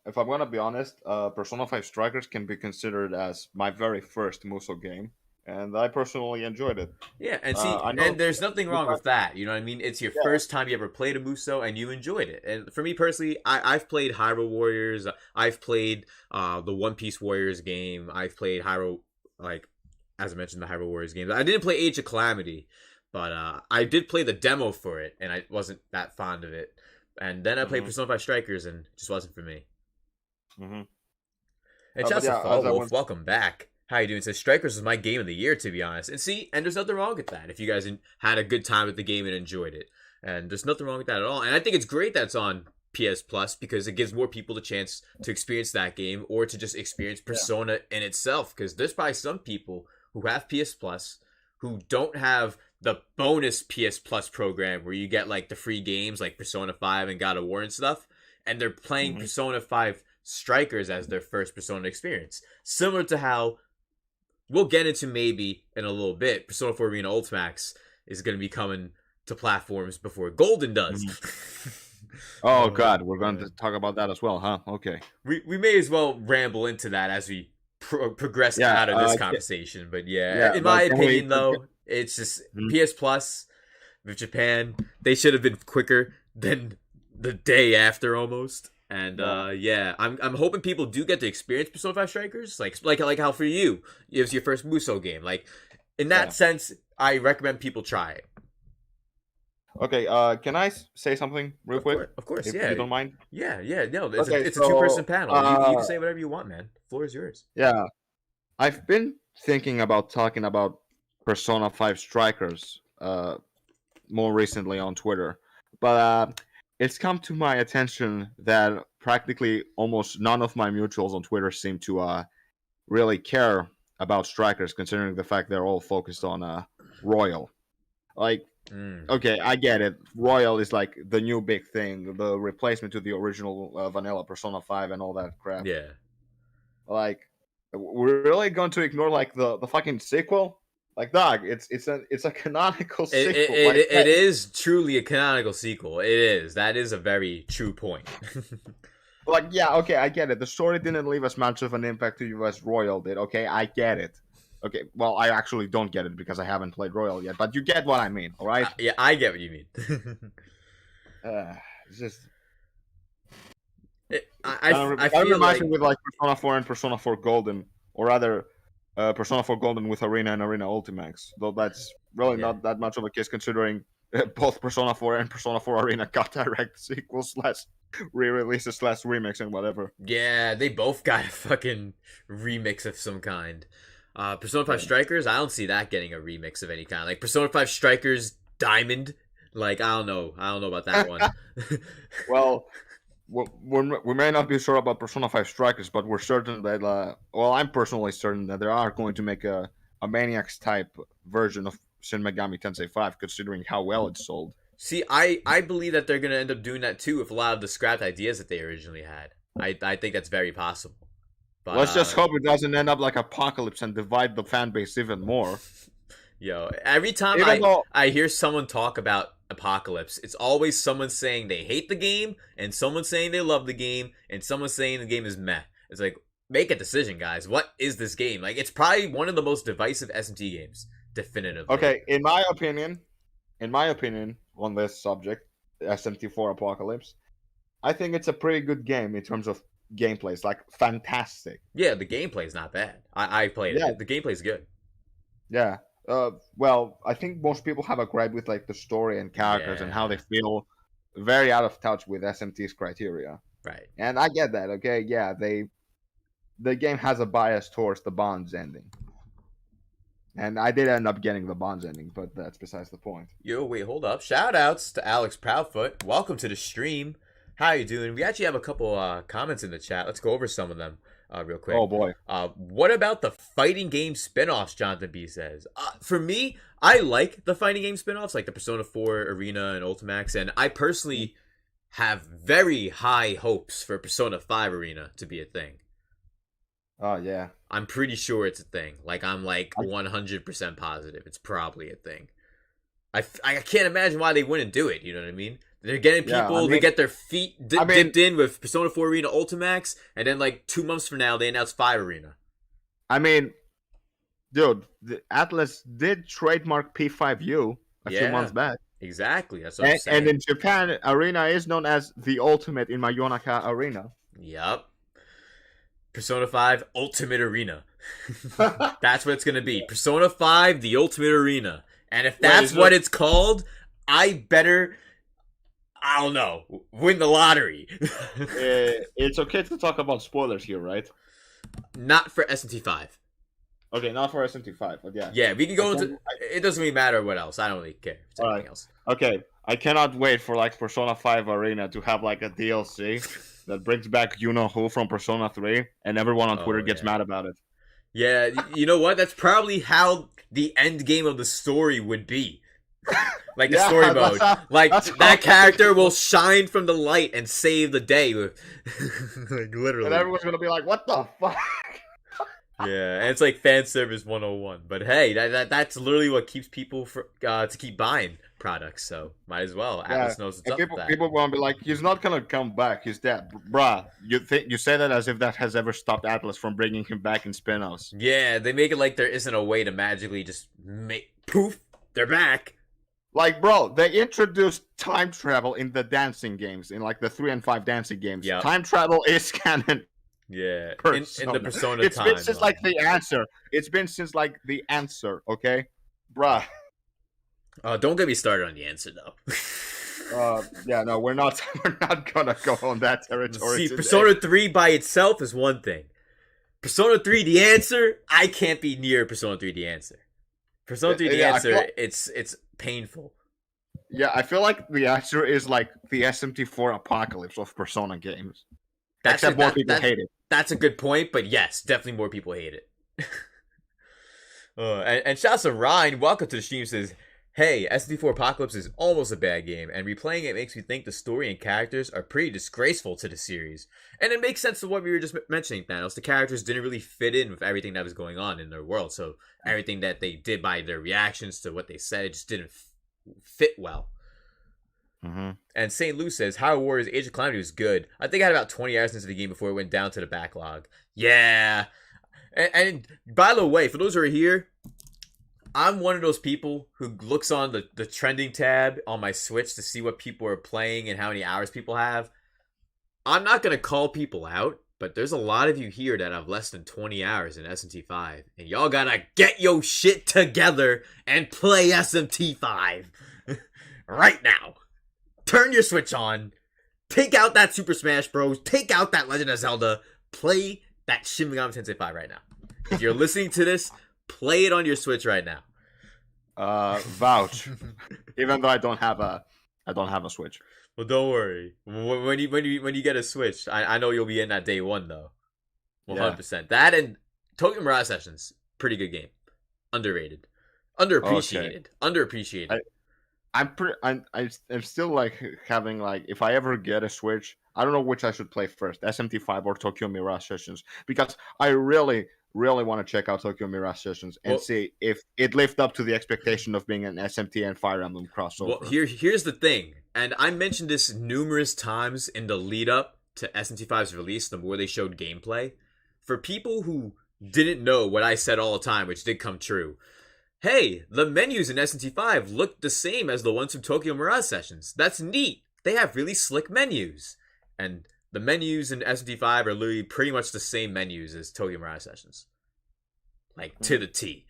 if I'm gonna be honest, Persona 5 Strikers can be considered as my very first Muso game, and I personally enjoyed it. Yeah, and see, I know- and there's nothing wrong with that. You know what I mean? It's your first time you ever played a Muso, and you enjoyed it. And for me personally, I've played Hyrule Warriors. I've played the One Piece Warriors game. I've played Hyrule, like as I mentioned, the Hyrule Warriors games. I didn't play Age of Calamity, but I did play the demo for it, and I wasn't that fond of it. And then I played Persona 5 Strikers, and it just wasn't for me. Mm-hmm. And shouts to yeah, Fall as I Wolf, was- welcome back. How you doing? It says Strikers was my game of the year, to be honest. And see, and there's nothing wrong with that. If you guys had a good time with the game and enjoyed it, and there's nothing wrong with that at all. And I think it's great that it's on PS Plus because it gives more people the chance to experience that game or to just experience Persona in itself. Because there's probably some people who have PS Plus who don't have the bonus PS Plus program where you get like the free games like Persona 5 and God of War and stuff, and they're playing Persona 5 Strikers as their first Persona experience. Similar to how we'll get into maybe in a little bit, Persona 4 Arena Ultimax is going to be coming to platforms before Golden does. Oh God, we're going to talk about that as well, huh? Okay. We may as well ramble into that as we progress Yeah, out of this conversation. But yeah, in my but can opinion, we- though, it's just PS Plus with Japan. They should have been quicker than the day after almost. And I'm hoping people do get to experience Persona 5 Strikers, like how for you it was your first Muso game. Like in that sense, I recommend people try it. Okay, can I say something real quick? Of course, If yeah. you don't mind. Yeah. No, Okay, it's a two-person so, panel. You can say whatever you want, man. The floor is yours. Yeah, I've been thinking about talking about Persona 5 Strikers more recently on Twitter. But it's come to my attention that practically almost none of my mutuals on Twitter seem to really care about strikers, considering the fact they're all focused on Royal. Like, okay, I get it. Royal is like the new big thing, the replacement to the original vanilla Persona 5 and all that crap. Yeah. Like, we're really going to ignore like the fucking sequel? Like, dog, it's a canonical sequel. It is truly a canonical sequel. It is. That is a very true point. Like, yeah, okay, I get it. The story didn't leave as much of an impact to you as Royal did. Okay, I get it. Okay, well, I actually don't get it because I haven't played Royal yet, but you get what I mean, all right? Yeah, I get what you mean. It's just... I feel reminds like... me with like Persona 4 and Persona 4 Golden, or rather, Persona 4 Golden with Arena and Arena Ultimax. Though that's really not that much of a case, considering both Persona 4 and Persona 4 Arena got direct sequels / re-releases / remix and whatever. Yeah, they both got a fucking remix of some kind. Persona 5 Strikers, I don't see that getting a remix of any kind. Like Persona 5 Strikers Diamond, like I don't know about that one. Well, we may not be sure about Persona 5 Strikers, but we're certain that, well, I'm personally certain that they are going to make a Maniacs type version of Shin Megami Tensei 5, considering how well it's sold. See, I believe that they're going to end up doing that too with a lot of the scrapped ideas that they originally had. I think that's very possible. But, let's just hope it doesn't end up like Apocalypse and divide the fan base even more. Yo, every time I hear someone talk about Apocalypse, it's always someone saying they hate the game, and someone saying they love the game, and someone saying the game is meh. It's like, make a decision, guys. What is this game? Like, it's probably one of the most divisive SMT games, definitively. Okay, in my opinion, on this subject, SMT4 Apocalypse, I think it's a pretty good game in terms of gameplay. It's like fantastic. Yeah, the gameplay's not bad. I played it. The gameplay's good. Yeah. Well, I think most people have a gripe with like the story and characters and how they feel very out of touch with SMT's criteria. Right. And I get that. Okay, yeah, the game has a bias towards the Bonds ending. And I did end up getting the Bonds ending, but that's besides the point. Yo, wait, hold up. Shout-outs to Alex Proudfoot. Welcome to the stream. How you doing? We actually have a couple comments in the chat. Let's go over some of them real quick. Oh, boy. What about the fighting game spin-offs, Jonathan B says? For me, I like the fighting game spin-offs, like the Persona 4 Arena and Ultimax, and I personally have very high hopes for Persona 5 Arena to be a thing. Oh, yeah. I'm pretty sure it's a thing. Like, I'm like 100% positive it's probably a thing. I can't imagine why they wouldn't do it, you know what I mean? They're getting people to get their feet dipped in with Persona 4 Arena Ultimax, and then like 2 months from now, they announce 5 Arena. I mean, dude, the Atlas did trademark P5U a few months back. Exactly, that's what I'm saying. And in Japan, Arena is known as the ultimate in Mayonaka Arena. Yup. Persona 5 Ultimate Arena. That's what it's going to be. Persona 5, the Ultimate Arena. And if that's what it's called, I better... I don't know. Win the lottery. It's okay to talk about spoilers here, right? Not for SMT5. Okay, not for SMT5, but yeah. Yeah, we can go into... It doesn't really matter what else. I don't really care. It's anything else. Okay, I cannot wait for like Persona 5 Arena to have like a DLC that brings back you-know-who from Persona 3, and everyone on Twitter gets mad about it. Yeah, you know what? That's probably how the end game of the story would be. Like the story mode. Like that character will shine from the light and save the day. Like literally. And everyone's gonna be like, what the fuck? Yeah, and it's like fan service 101. But hey, that's literally what keeps people to keep buying products. So might as well. Atlas knows what's up with that. People want to be like, he's not gonna come back. He's dead, bruh. You say that as if that has ever stopped Atlas from bringing him back in spin-offs. Yeah, they make it like there isn't a way to magically just make poof, they're back. Like, bro, they introduced time travel in the dancing games, in like the 3 and 5 dancing games. Yep. Time travel is canon. Yeah, in the Persona It's been since like the answer. It's been since like the answer, okay? Bruh. Don't get me started on the answer though. Yeah, no, we're not gonna go on that territory. See, today. Persona 3 by itself is one thing. Persona 3 the answer, I can't be near Persona 3 the answer. Persona 3 the answer, it's painful. Yeah, I feel like the answer is like the SMT4 apocalypse of Persona games. That's Except more people hate it. That's a good point, but yes, definitely more people hate it. And shouts to Ryan, welcome to the stream, says, hey, SMT4 Apocalypse is almost a bad game, and replaying it makes me think the story and characters are pretty disgraceful to the series. And it makes sense to what we were just mentioning, Thanos. The characters didn't really fit in with everything that was going on in their world, so everything that they did by their reactions to what they said, it just didn't fit well. Mm-hmm. And St. Lou says, Hyrule Warriors Age of Calamity was good. I think I had about 20 hours into the game before it went down to the backlog. Yeah. And by the way, for those who are here, I'm one of those people who looks on the trending tab on my Switch to see what people are playing and how many hours people have. I'm not going to call people out, but there's a lot of you here that have less than 20 hours in SMT5. And y'all gotta get your shit together and play SMT5 right now. Turn your Switch on. Take out that Super Smash Bros. Take out that Legend of Zelda. Play that Shin Megami Tensei 5 right now. If you're listening to this, play it on your Switch right now. Vouch. Even though I don't have a Switch. Well, don't worry. When you get a Switch, I know you'll be in that day one though. 100%. Yeah. That and Tokyo Mirage Sessions, pretty good game. Underrated, underappreciated, underappreciated. I'm still like having like, if I ever get a Switch, I don't know which I should play first, SMT5 or Tokyo Mirage Sessions, because I really want to check out Tokyo Mirage Sessions and see if it lived up to the expectation of being an SMT and Fire Emblem crossover. Well, here's the thing, and I mentioned this numerous times in the lead up to SMT5's release, the more they showed gameplay. For people who didn't know what I said all the time, which did come true, hey, the menus in SMT5 look the same as the ones from Tokyo Mirage Sessions. That's neat. They have really slick menus. And the menus in SMT5 are literally pretty much the same menus as Tokyo Mirage Sessions. Like, to the T.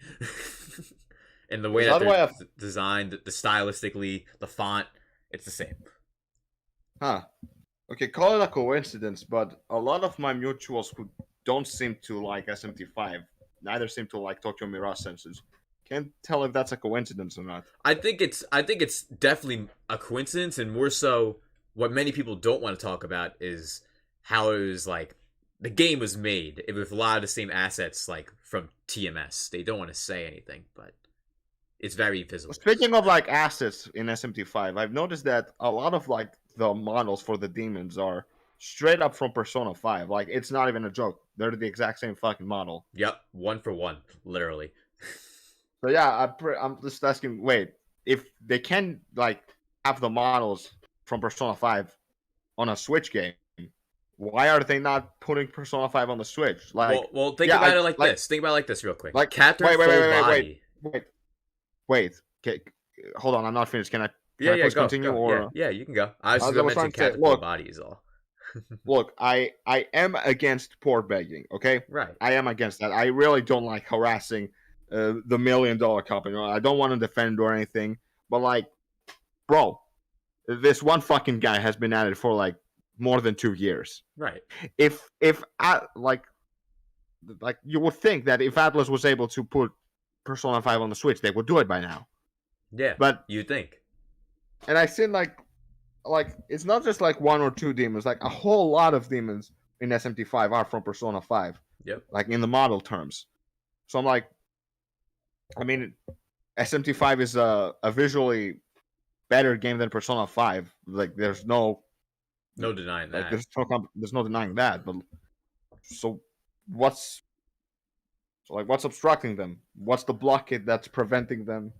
And the way that they're designed, the stylistically, the font, it's the same. Huh. Okay, call it a coincidence, but a lot of my mutuals who don't seem to like SMT5, neither seem to like Tokyo Mirage Sessions. Can't tell if that's a coincidence or not. I think it's definitely a coincidence, and more so, what many people don't want to talk about is how it was like the game was made with a lot of the same assets like from TMS. They don't want to say anything, but it's very visible. Speaking of like assets in SMT5, I've noticed that a lot of like the models for the demons are straight up from Persona 5. Like, it's not even a joke. They're the exact same fucking model. Yep, 1 for 1, literally. So yeah, I'm just asking. Wait, if they can like have the models from Persona 5 on a Switch game, why are they not putting Persona 5 on the Switch? Like, well, think about it like this. Think about it like this real quick. Like, wait. Okay, hold on, I'm not finished. Can I please continue? Go. Or yeah, you can go. I was going to mention Cat the Full Body is all. Look, I am against port begging. Okay, right. I am against that. I really don't like harassing the $1 million company. I don't want to defend or anything, but like, bro, this one fucking guy has been at it for like more than 2 years. Right. If like you would think that if Atlas was able to put Persona 5 on the Switch, they would do it by now. Yeah. But you think. And I've seen like it's not just like 1 or 2 demons, like a whole lot of demons in SMT5 are from Persona 5. Yep. Like in the model terms. So I'm like, I mean, SMT5 is a visually better game than Persona 5. Like, there's no denying that. There's no denying that. But so what's obstructing them? What's the blockade that's preventing them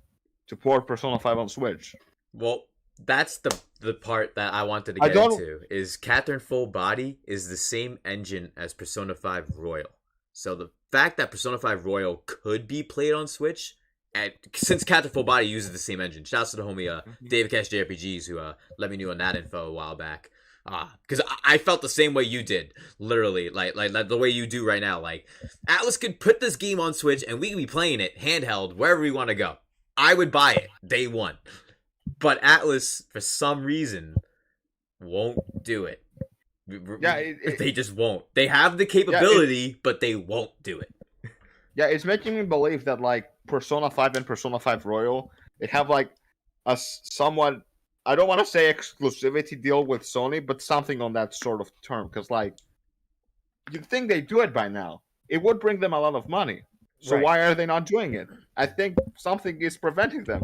to port Persona 5 on Switch? Well, that's the part that I wanted to get into. Is Catherine Full Body is the same engine as Persona 5 Royal. So the fact that Persona 5 Royal could be played on Switch, and since Catherine Full Body uses the same engine, shouts to the homie David Cash JRPGs who let me know on that info a while back. Because I felt the same way you did, literally, like the way you do right now. Like, Atlas could put this game on Switch and we could be playing it handheld wherever we want to go. I would buy it day one, but Atlas for some reason won't do it. Yeah, they just won't. They have the capability, but they won't do it. Yeah, it's making me believe that like Persona 5 and Persona 5 Royal, they have like a somewhat, I don't want to say exclusivity deal with Sony, but something on that sort of term. Because like, you'd think they do it by now. It would bring them a lot of money. So Right. why are they not doing it? I think something is preventing them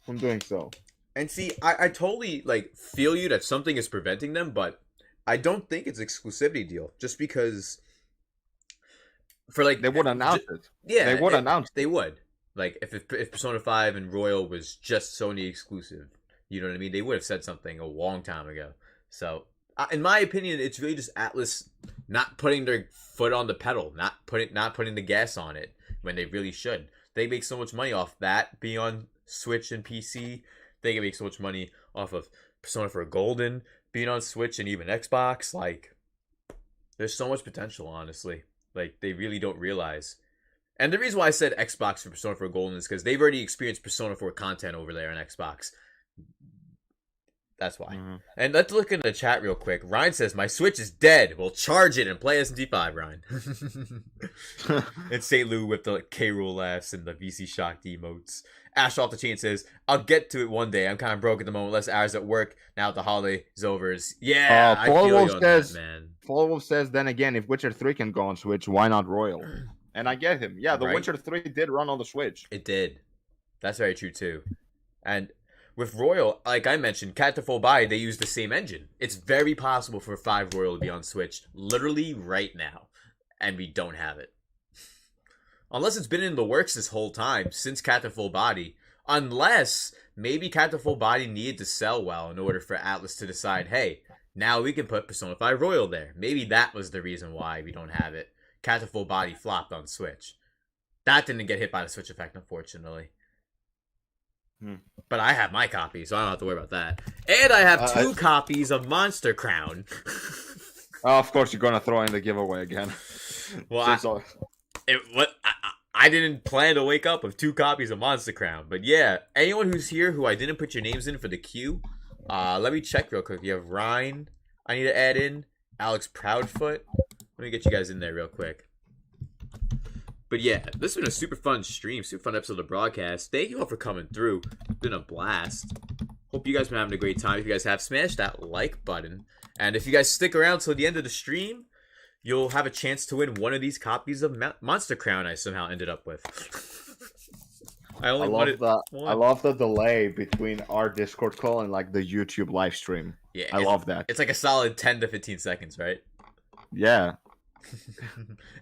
from doing so. And see, I totally like feel you that something is preventing them, but I don't think it's exclusivity deal. Just because for like They would announce it. yeah, They would announce they would. Like if Persona 5 and Royal was just Sony exclusive, you know what I mean? They would have said something a long time ago. So, in my opinion, it's really just Atlas not putting their foot on the pedal, not putting the gas on it when they really should. They make so much money off that being on Switch and PC. They can make so much money off of Persona 4 Golden being on Switch and even Xbox. Like, there's so much potential, honestly. Like, they really don't realize. And the reason why I said Xbox for Persona 4 Golden is because they've already experienced Persona 4 content over there on Xbox. That's why. Mm-hmm. And let's look in the chat real quick. Ryan says, my Switch is dead. We'll charge it and play SMT 5, Ryan. And St. Lou with the K-Rool laughs and the VC shocked emotes. Ash off the chain says, I'll get to it one day. I'm kind of broke at the moment. Less hours at work. Now that the holiday is over. Yeah, I feel you on that, man. Wolf says, then again, if Witcher 3 can go on Switch, why not Royal? And I get him. Yeah, The Witcher 3 did run on the Switch. It did. That's very true, too. And with Royal, like I mentioned, Cat to Full Body, they use the same engine. It's very possible for 5 Royal to be on Switch literally right now. And we don't have it. Unless it's been in the works this whole time, since Cat to Full Body. Unless maybe Cat to Full Body needed to sell well in order for Atlas to decide, hey, now we can put Persona 5 Royal there. Maybe that was the reason why we don't have it. Cat to Full Body flopped on Switch. That didn't get hit by the Switch effect, unfortunately. But I have my copy, so I don't have to worry about that. And I have 2 copies of Monster Crown. Of course, you're going to throw in the giveaway again. Well, I didn't plan to wake up with 2 copies of Monster Crown. But yeah, anyone who's here who I didn't put your names in for the queue, let me check real quick. You have Ryan, I need to add in. Alex Proudfoot. Let me get you guys in there real quick. But yeah, this has been a super fun stream, super fun episode of the broadcast. Thank you all for coming through. It's been a blast. Hope you guys have been having a great time. If you guys have, smash that like button. And if you guys stick around till the end of the stream, you'll have a chance to win one of these copies of Monster Crown I somehow ended up with. I love the delay between our Discord call and like the YouTube live stream. Yeah, I love that. It's like a solid 10 to 15 seconds, right? Yeah.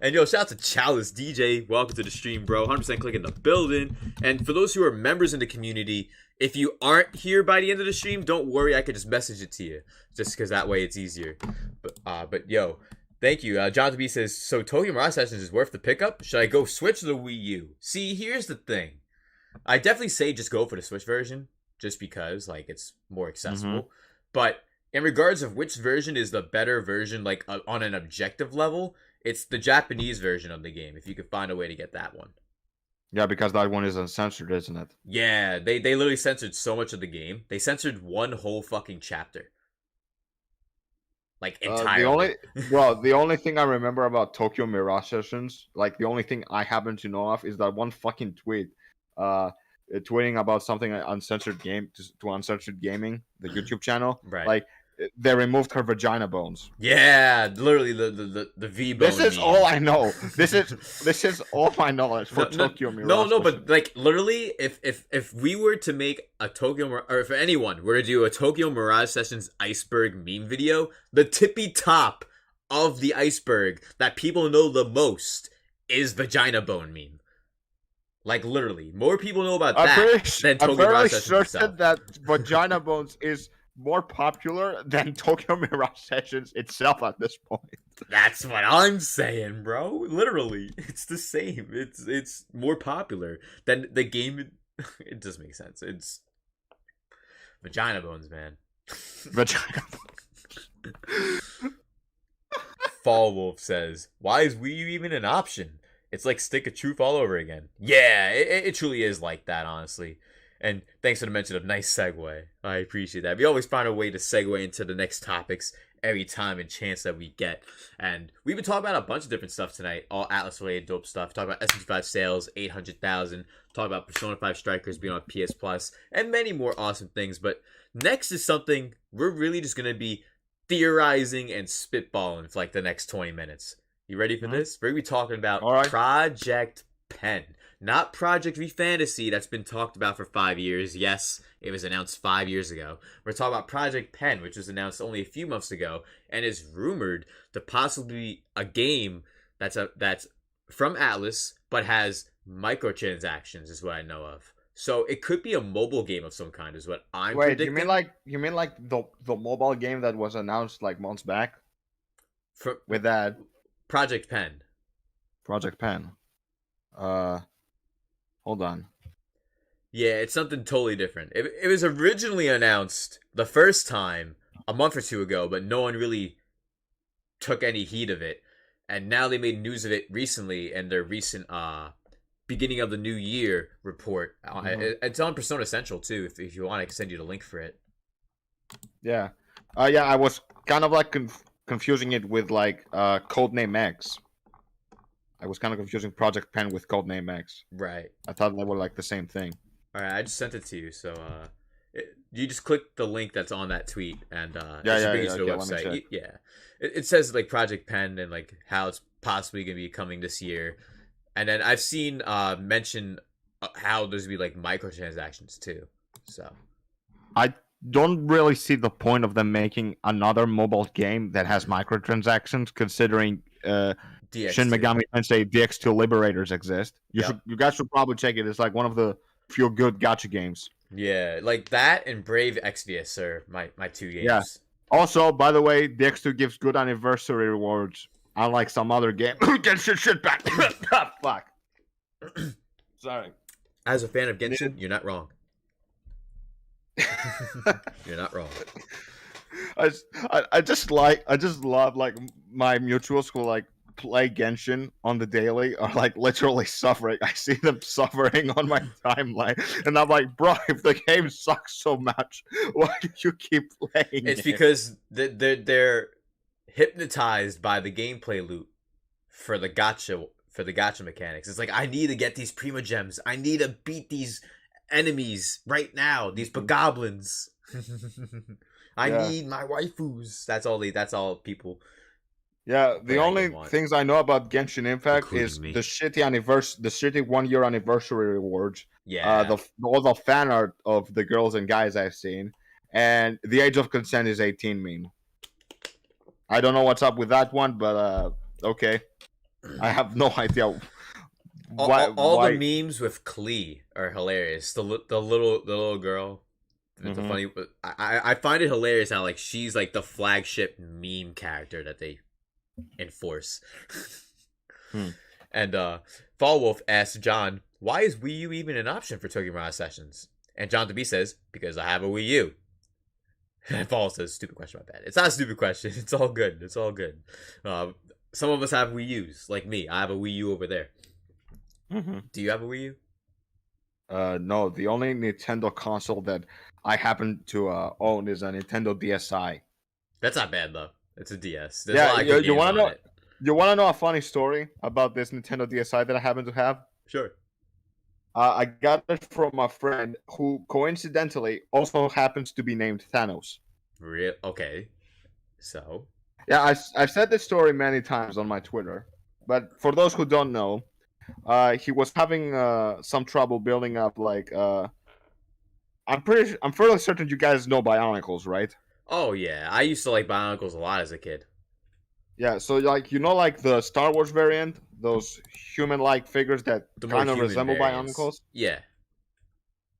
And yo, shout out to Chalice DJ. Welcome to the stream, bro. 100% click in the building. And for those who are members in the community, if you aren't here by the end of the stream, don't worry. I could just message it to you, just because that way it's easier. But yo, thank you. Jonathan B says, so Tokyo Mirage Sessions is worth the pickup? Should I go Switch to the Wii U? See, here's the thing. I definitely say just go for the Switch version, just because like it's more accessible. Mm-hmm. But in regards of which version is the better version, like on an objective level, it's the Japanese version of the game. If you could find a way to get that one. Yeah, because that one is uncensored, isn't it? Yeah, they literally censored so much of the game. They censored one whole fucking chapter. Like entirely. The only thing I remember about Tokyo Mirage Sessions, like the only thing I happen to know of is that one fucking tweet. Tweeting about something uncensored game to Uncensored Gaming, the YouTube channel. Right. Like they removed her vagina bones. Yeah, literally the V bone. This is all I know. This is all my knowledge for Tokyo Mirage. No, but like literally, if we were to make a or if anyone were to do a Tokyo Mirage Sessions iceberg meme video, the tippy top of the iceberg that people know the most is vagina bone meme. Like literally, more people know about that than Tokyo Mirage Sessions itself. I'm very certain that vagina bones is more popular than Tokyo Mirage Sessions itself at this point. That's what I'm saying, bro. Literally, it's the same. It's more popular than the game. It does make sense. It's vagina bones, man. Vagina bones. Fall Wolf says, "Why is Wii U even an option? It's like Stick of Truth all over again." Yeah, it truly is like that, honestly. And thanks for the mention of nice segue. I appreciate that. We always find a way to segue into the next topics every time and chance that we get. And we've been talking about a bunch of different stuff tonight, all Atlas related dope stuff. Talking about SMT5 sales, 800,000. Talking about Persona 5 Strikers being on PS Plus, and many more awesome things. But next is something we're really just gonna be theorizing and spitballing for like the next 20 minutes. You ready for this? We're gonna be talking about Project Pen. Not Project V Fantasy that's been talked about for 5 years. Yes, it was announced 5 years ago. We're talking about Project Pen, which was announced only a few months ago and is rumored to possibly be a game that's from Atlas but has microtransactions, is what I know of. So it could be a mobile game of some kind, is what I'm predicting. You mean like the mobile game that was announced like months back? With that Project Pen. Project Pen. Hold on. Yeah, it's something totally different. It was originally announced the first time a month or two ago, but no one really took any heed of it. And now they made news of it recently in their recent beginning of the new year report. It's on Persona Central too, if you want, I can send you the link for it. Yeah. I was kind of like confusing it with like Codename X. I was kind of confusing Project Pen with Codename X. Right. I thought they were like the same thing. All right, I just sent it to you, so you just click the link that's on that tweet, and it should bring you to the website. It says like Project Pen and like how it's possibly going to be coming this year, and then I've seen mention how there's gonna be like microtransactions too. So I don't really see the point of them making another mobile game that has microtransactions, considering Shin Megami Tensei DX2 Liberators exist. You guys should probably check it. It's like one of the few good gacha games. Yeah, like that and Brave Exvius are my two games. Yeah. Also, by the way, DX2 gives good anniversary rewards, unlike some other game. Get shit back. Fuck. Sorry. As a fan of Genshin, you're not wrong. You're not wrong. I just love like my mutuals who like play Genshin on the daily are like literally suffering. I see them suffering on my timeline, and I'm like, bro, if the game sucks so much, why do you keep playing? It's because they're hypnotized by the gameplay loop for the gacha mechanics. It's like, I need to get these Prima Gems. I need to beat these enemies right now. These bogoblins. I need my waifus. That's all people. Yeah, the only things I know about Genshin Impact is the shitty 1 year anniversary rewards. Yeah. All the fan art of the girls and guys I've seen, and the age of consent is 18 meme. I don't know what's up with that one, but okay. I have no idea. All the memes with Klee are hilarious. The little girl. The funny. I find it hilarious how like she's like the flagship meme character that they enforce. And Fall Wolf asks John, why is Wii U even an option for Tokyo Mirage Sessions? And John B says, because I have a Wii U. And Fall says, stupid question, my bad. It's not a stupid question. It's all good. It's all good. Some of us have Wii U's, like me. I have a Wii U over there. Do you have a Wii U? No, the only Nintendo console that I happen to own is a Nintendo DSi. That's not bad though. It's a DS. You want to know? You want to know a funny story about this Nintendo DSi that I happen to have? Sure. I got it from a friend who coincidentally also happens to be named Thanos. Real? Okay. So. Yeah, I've said this story many times on my Twitter, but for those who don't know, he was having some trouble building up like I'm fairly certain you guys know Bionicles, right? Oh yeah, I used to like Bionicles a lot as a kid. Yeah, so like like the Star Wars variant, those human-like figures that kind of resemble Bionicles. Yeah.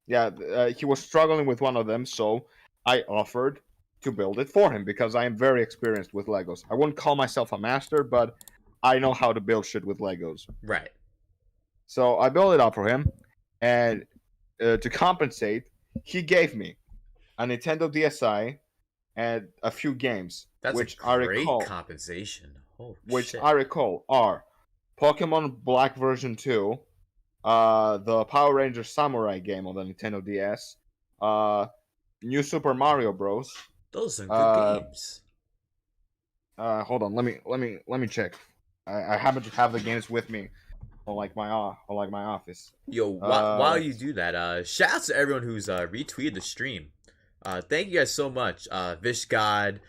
Yeah, he was struggling with one of them, so I offered to build it for him because I am very experienced with Legos. I wouldn't call myself a master, but I know how to build shit with Legos. Right. So I built it up for him, and to compensate, he gave me a Nintendo DSi and a few games. That's which a great compensation. Oh, which shit. I recall are Pokemon Black version 2, the Power Rangers Samurai game on the Nintendo DS, New Super Mario Bros. Those are good games. Hold on. Let me check. I happen to have the games with me on like my office. Yo, while you do that, shouts to everyone who's retweeted the stream. Thank you guys so much. Vish God,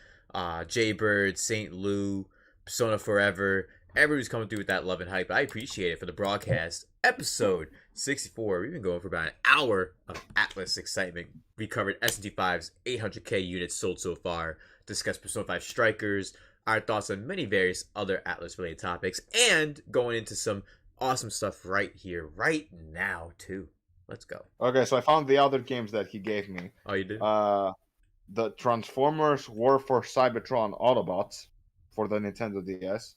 Jaybird, Saint Lou, Persona Forever, everyone who's coming through with that love and hype. I appreciate it for the broadcast. Episode 64. We've been going for about an hour of Atlas excitement. We covered SMT5's 800k units sold so far, discussed Persona 5 Strikers, our thoughts on many various other Atlas related topics, and going into some awesome stuff right here, right now, too. Let's go. Okay, so I found the other games that he gave me. Oh, you did? The Transformers War for Cybertron Autobots for the Nintendo DS.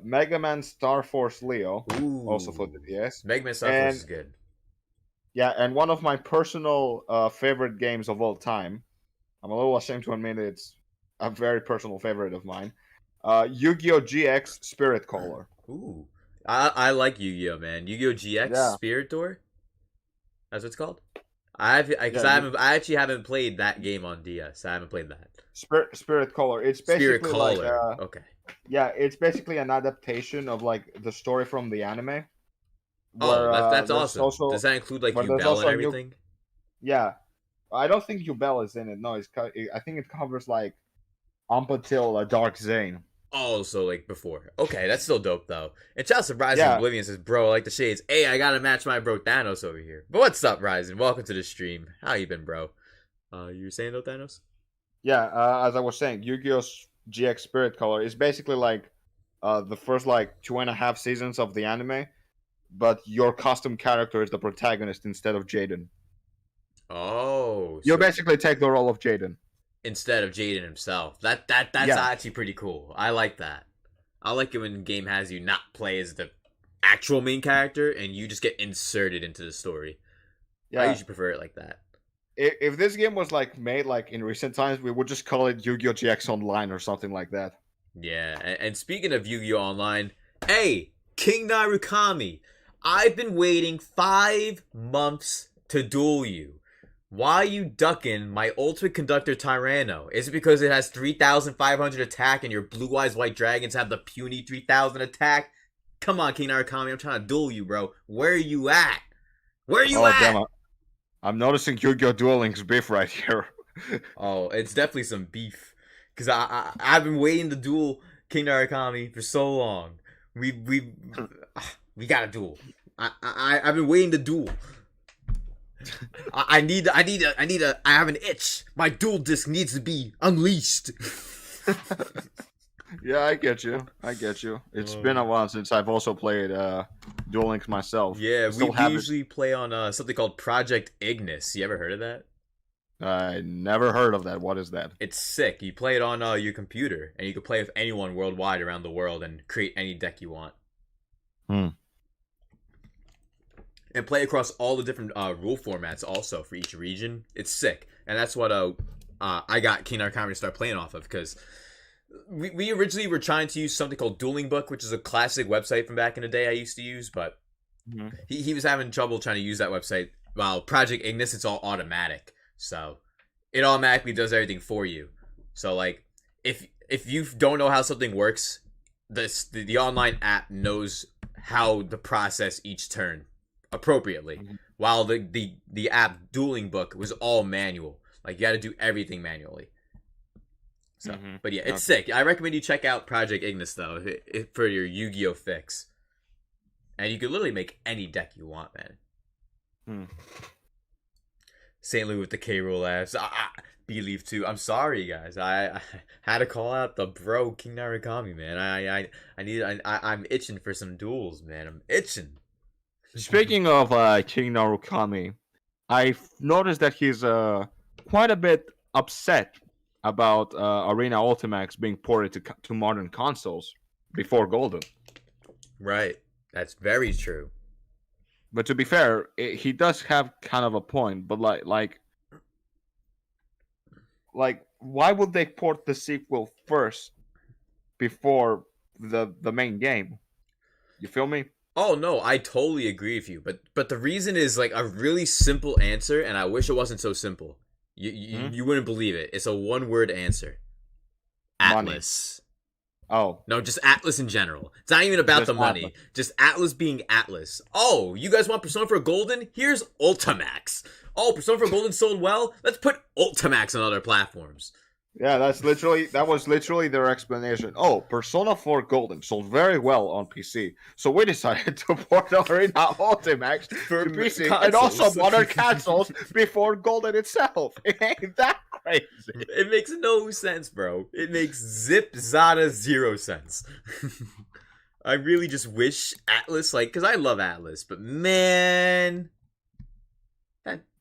Mega Man Star Force Leo, Ooh. also for the DS. Mega Man Star Force is good. Yeah, and one of my personal favorite games of all time. I'm a little ashamed to admit it's a very personal favorite of mine. Yu-Gi-Oh! GX Spirit Caller. Ooh. I like Yu-Gi-Oh, man. Yu-Gi-Oh! GX Spirit Door? That's what it's called? I actually haven't played that game on DS. I haven't played that. Spirit Caller. It's basically Spirit Caller. Okay. Yeah, it's basically an adaptation of like the story from the anime. Where, that's awesome. Does that include like Yubel and everything? Yeah, I don't think Yubel is in it. No, I think it covers like up until Dark Zane. Oh, so like before. Okay, that's still dope though. And shout out to Ryzen Oblivion says, bro, I like the shades. Hey, I gotta match my bro Thanos over here. But what's up, Ryzen? Welcome to the stream. How you been, bro? You were saying though, Thanos? Yeah, as I was saying, Yu-Gi-Oh! GX Spirit Color is basically like the first like 2.5 seasons of the anime, but your custom character is the protagonist instead of Jaden. Oh, you basically take the role of Jaden instead of Jaden himself. That's actually pretty cool. I like that. I like it when the game has you not play as the actual main character and you just get inserted into the story. Yeah, I usually prefer it like that. If this game was like made like in recent times, we would just call it Yu-Gi-Oh! GX Online or something like that. Yeah, and speaking of Yu-Gi-Oh! Online, hey, King Narukami, I've been waiting 5 months to duel you. Why are you ducking my Ultimate Conductor Tyranno? Is it because it has 3,500 attack and your Blue Eyes White Dragons have the puny 3,000 attack? Come on, King Narukami, I'm trying to duel you, bro. Where are you at? Where are you at? Damn it. I'm noticing Yu-Gi-Oh! Duel Links beef right here. Oh, it's definitely some beef. Because I've been waiting to duel King Narukami for so long. We got to duel. I've been waiting to duel. I have an itch. My duel disc needs to be unleashed. Yeah, I get you. It's been a while since I've also played Duel Links myself. Yeah, we usually play on something called Project Ignis. You ever heard of that? I never heard of that. What is that? It's sick. You play it on your computer, and you can play with anyone worldwide around the world and create any deck you want. And play across all the different rule formats also for each region. It's sick. And that's what I got King Narukami to start playing off of, because we originally were trying to use something called Dueling Book, which is a classic website from back in the day I used to use, but he was having trouble trying to use that website. While Project Ignis, it's all automatic. So it automatically does everything for you. So like if you don't know how something works, the online app knows how to process each turn appropriately, while the app Dueling Book was all manual. Like you got to do everything manually. So, but yeah, it's sick. I recommend you check out Project Ignis though for your Yu-Gi-Oh fix, and you can literally make any deck you want, man. St. Louis with the K Roll laughs. Believe too. I'm sorry, guys. I had to call out the bro King Narukami, man. I'm itching for some duels, man. I'm itching. Speaking of King Narukami, I've noticed that he's quite a bit upset about Arena Ultimax being ported to modern consoles before Golden. Right. That's very true. But to be fair, he does have kind of a point. But like, why would they port the sequel first before the main game? You feel me? Oh no, I totally agree with you. But the reason is like a really simple answer, and I wish it wasn't so simple. You wouldn't believe it. It's a 1-word answer. Atlas. Oh, No, just Atlas in general. It's not even about Just the money. Atlas. Just Atlas being Atlas. Oh, you guys want Persona 4 Golden? Here's Ultimax. Oh, Persona 4 Golden sold well? Let's put Ultimax on other platforms. yeah, that was literally their explanation. Oh, Persona 4 Golden sold very well on PC, so we decided to port Arena Ultimax to PC and also consoles. modern consoles before Golden itself. It ain't that crazy. It makes no sense, bro. It makes zip zada 0 sense. I really just wish Atlas, like, because I love Atlas, but man,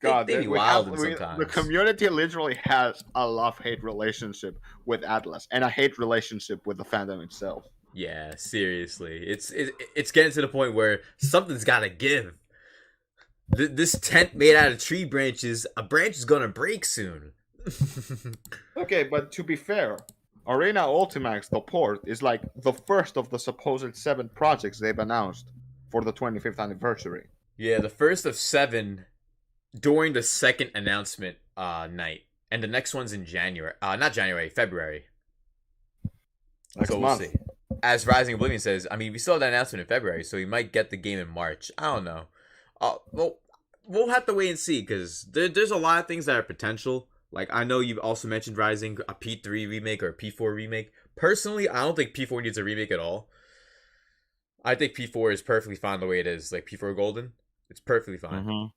God, they be we wilding have- sometimes. the community literally has a love-hate relationship with Atlas and a hate relationship with the fandom itself. Yeah, seriously, it's getting to the point where something's gotta give. This tent made out of tree branches, a branch is gonna break soon. Okay, but to be fair, Arena Ultimax, the port, is like the first of the supposed 7 projects they've announced for the 25th anniversary. Yeah, the first of 7 during the second announcement night, and the next one's in January. Not January, February. Next So month. we'll see. As Rising Oblivion says, I mean, we saw that announcement in February, so we might get the game in March. I don't know. Well, we'll have to wait and see, because there's a lot of things that are potential. Like, I know you've also mentioned Rising, a P3 remake or a P4 remake. Personally, I don't think P4 needs a remake at all. I think P4 is perfectly fine the way it is. Like, P4 Golden, it's perfectly fine.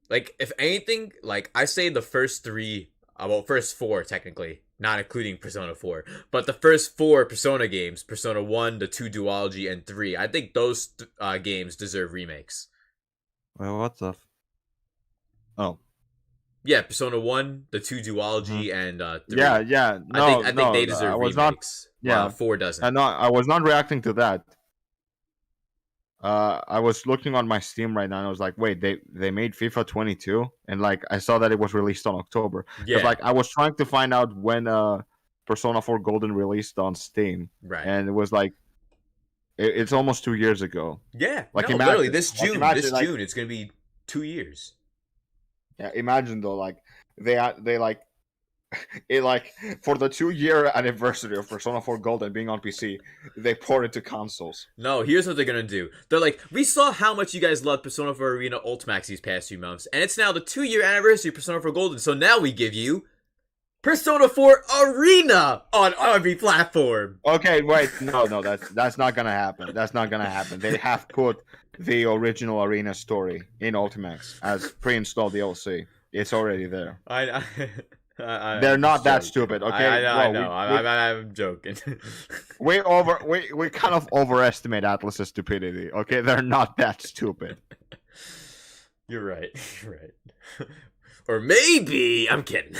Like, if anything, like, I say the first 3, first 4, technically, not including Persona 4, but the first 4 Persona games, Persona 1, the 2 Duology, and 3, I think those games deserve remakes. Well, what the? Oh. Yeah, Persona 1, the 2 Duology, and 3. Yeah. No, I think they deserve I was remakes. yeah. 4 doesn't. I was not reacting to that. I was looking on my Steam right now and I was like, wait, they made FIFA 22? And like I saw that it was released on October. Yeah. Because like I was trying to find out when Persona 4 Golden released on Steam. Right. And it was like it's almost 2 years ago. Yeah. Like, No, imagine- literally, this like, June, imagine, like- it's going to be 2 years. Yeah, imagine though, like they like it like for the 2-year anniversary of Persona 4 Golden being on PC, they port it to consoles. No, here's what they're going to do. They're like, we saw how much you guys loved Persona 4 Arena Ultimax these past few months, and it's now the 2-year anniversary of Persona 4 Golden, so now we give you Persona 4 Arena on every platform. Okay, wait, no, that's not gonna happen. That's not gonna happen. They have put the original Arena story in Ultimax as pre-installed DLC. It's already there. They're not that stupid. Okay, I know. I'm joking. we kind of overestimate Atlas's stupidity. Okay, they're not that stupid. You're right. Or maybe I'm kidding.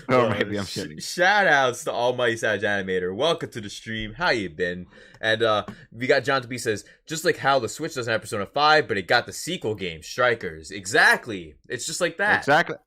Or maybe I'm kidding. Shout outs to Almighty Savage Animator. Welcome to the stream. How you been? And we got John to B says, just like how the Switch doesn't have Persona 5, but it got the sequel game, Strikers. Exactly. It's just like that. Exactly.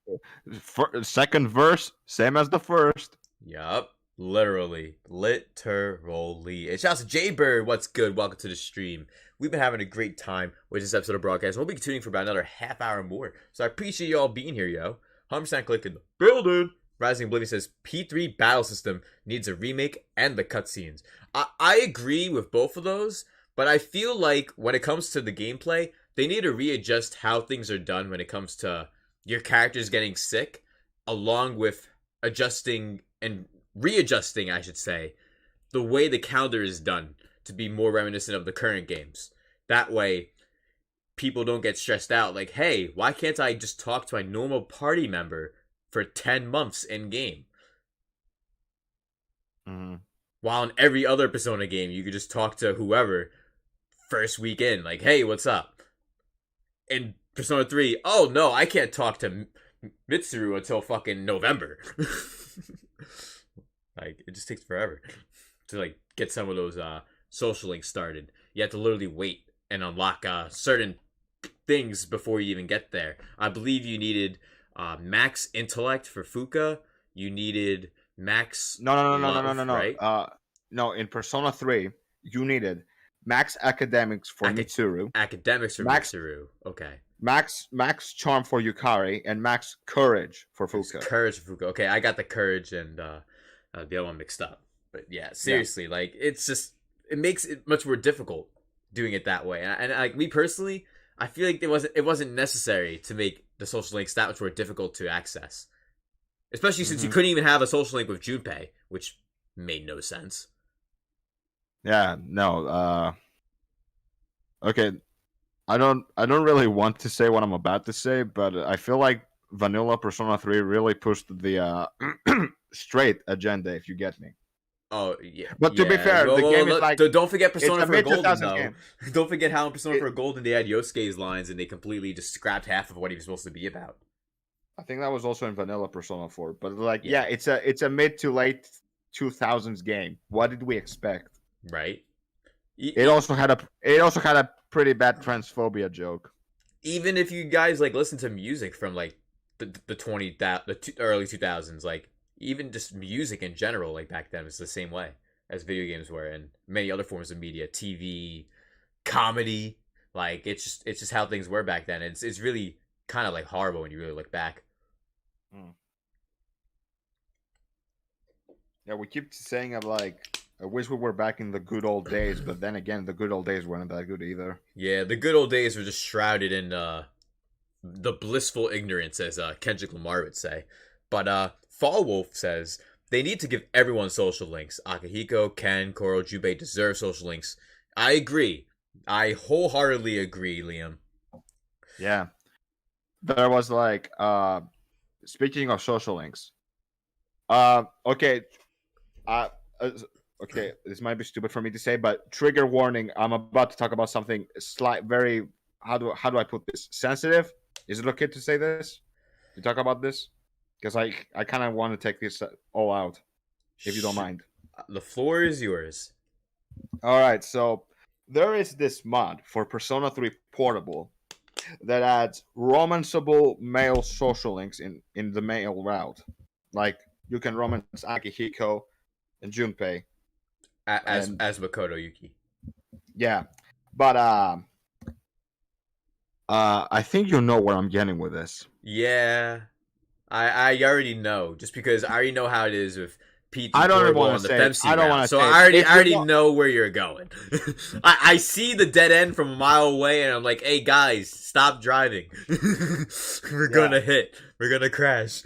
Second verse, same as the first. Yup. Literally. And shouts to Jaybird. What's good? Welcome to the stream. We've been having a great time with this episode of broadcast. We'll be tuning for about another half hour more. So I appreciate y'all being here, yo. 100% click in the building. Rising Oblivion says P3 battle system needs a remake and the cutscenes. I agree with both of those, but I feel like when it comes to the gameplay, they need to readjust how things are done when it comes to your characters getting sick, along with adjusting and readjusting, I should say, the way the counter is done to be more reminiscent of the current games. That way, people don't get stressed out. Like, hey, why can't I just talk to my normal party member for 10 months in game? Mm-hmm. While in every other Persona game, you could just talk to whoever first weekend. Like, hey, what's up? In Persona 3, oh no, I can't talk to Mitsuru until fucking November. Like, it just takes forever to like get some of those social links started. You have to literally wait and unlock certain things before you even get there. I believe you needed max intellect for Fuka. You needed max No. right? No, in Persona 3, you needed max academics for Mitsuru, Academics for Max- Mitsuru. Okay. max charm for Yukari, and max courage for Fuka. Courage for Fuka. Okay, I got the courage and the other one mixed up. But yeah, seriously, like it's just it makes it much more difficult doing it that way. And like me personally, I feel like it wasn't necessary to make the social links that much more difficult to access, especially since you couldn't even have a social link with Junpei, which made no sense. Yeah, no. Okay, I don't really want to say what I'm about to say, but I feel like vanilla Persona 3 really pushed the straight agenda, if you get me. Oh yeah, But to be fair, well, the game is like don't forget Persona it's a for Golden mid-2000s though. game. Don't forget how in Persona for Golden they had Yosuke's lines and they completely just scrapped half of what he was supposed to be about. I think that was also in vanilla Persona 4, but like Yeah. it's a mid to late 2000s game. What did we expect? Right. It also had a pretty bad transphobia joke. Even if you guys like listen to music from like the early 2000s, like even just music in general, like back then was the same way as video games were, and many other forms of media, TV, comedy. Like it's just how things were back then. It's really kind of like horrible when you really look back. Yeah, we keep saying like I wish we were back in the good old days, but then again, the good old days weren't that good either. Yeah, the good old days were just shrouded in the blissful ignorance, as Kendrick Lamar would say. But Fall Wolf says they need to give everyone social links. Akihiko, Ken, Koro, Jubei deserve social links. I agree. I wholeheartedly agree, Liam. Yeah, there was like speaking of social links. Okay, okay, this might be stupid for me to say, but trigger warning. I'm about to talk about something very. How do I put this? Sensitive. Is it okay to say this? To talk about this? Because I kind of want to take this all out, if you don't mind. The floor is yours. All right, so there is this mod for Persona 3 Portable that adds romanceable male social links in the male route. Like you can romance Akihiko and Junpei As Makoto Yuki. Yeah, but I think you know where I'm getting with this. Yeah, I already know, just because I already know how it is with Pete. I don't want to say. I don't want to. So I already know where you're going. I see the dead end from a mile away, and I'm like, "Hey guys, stop driving. We're gonna hit. We're gonna crash."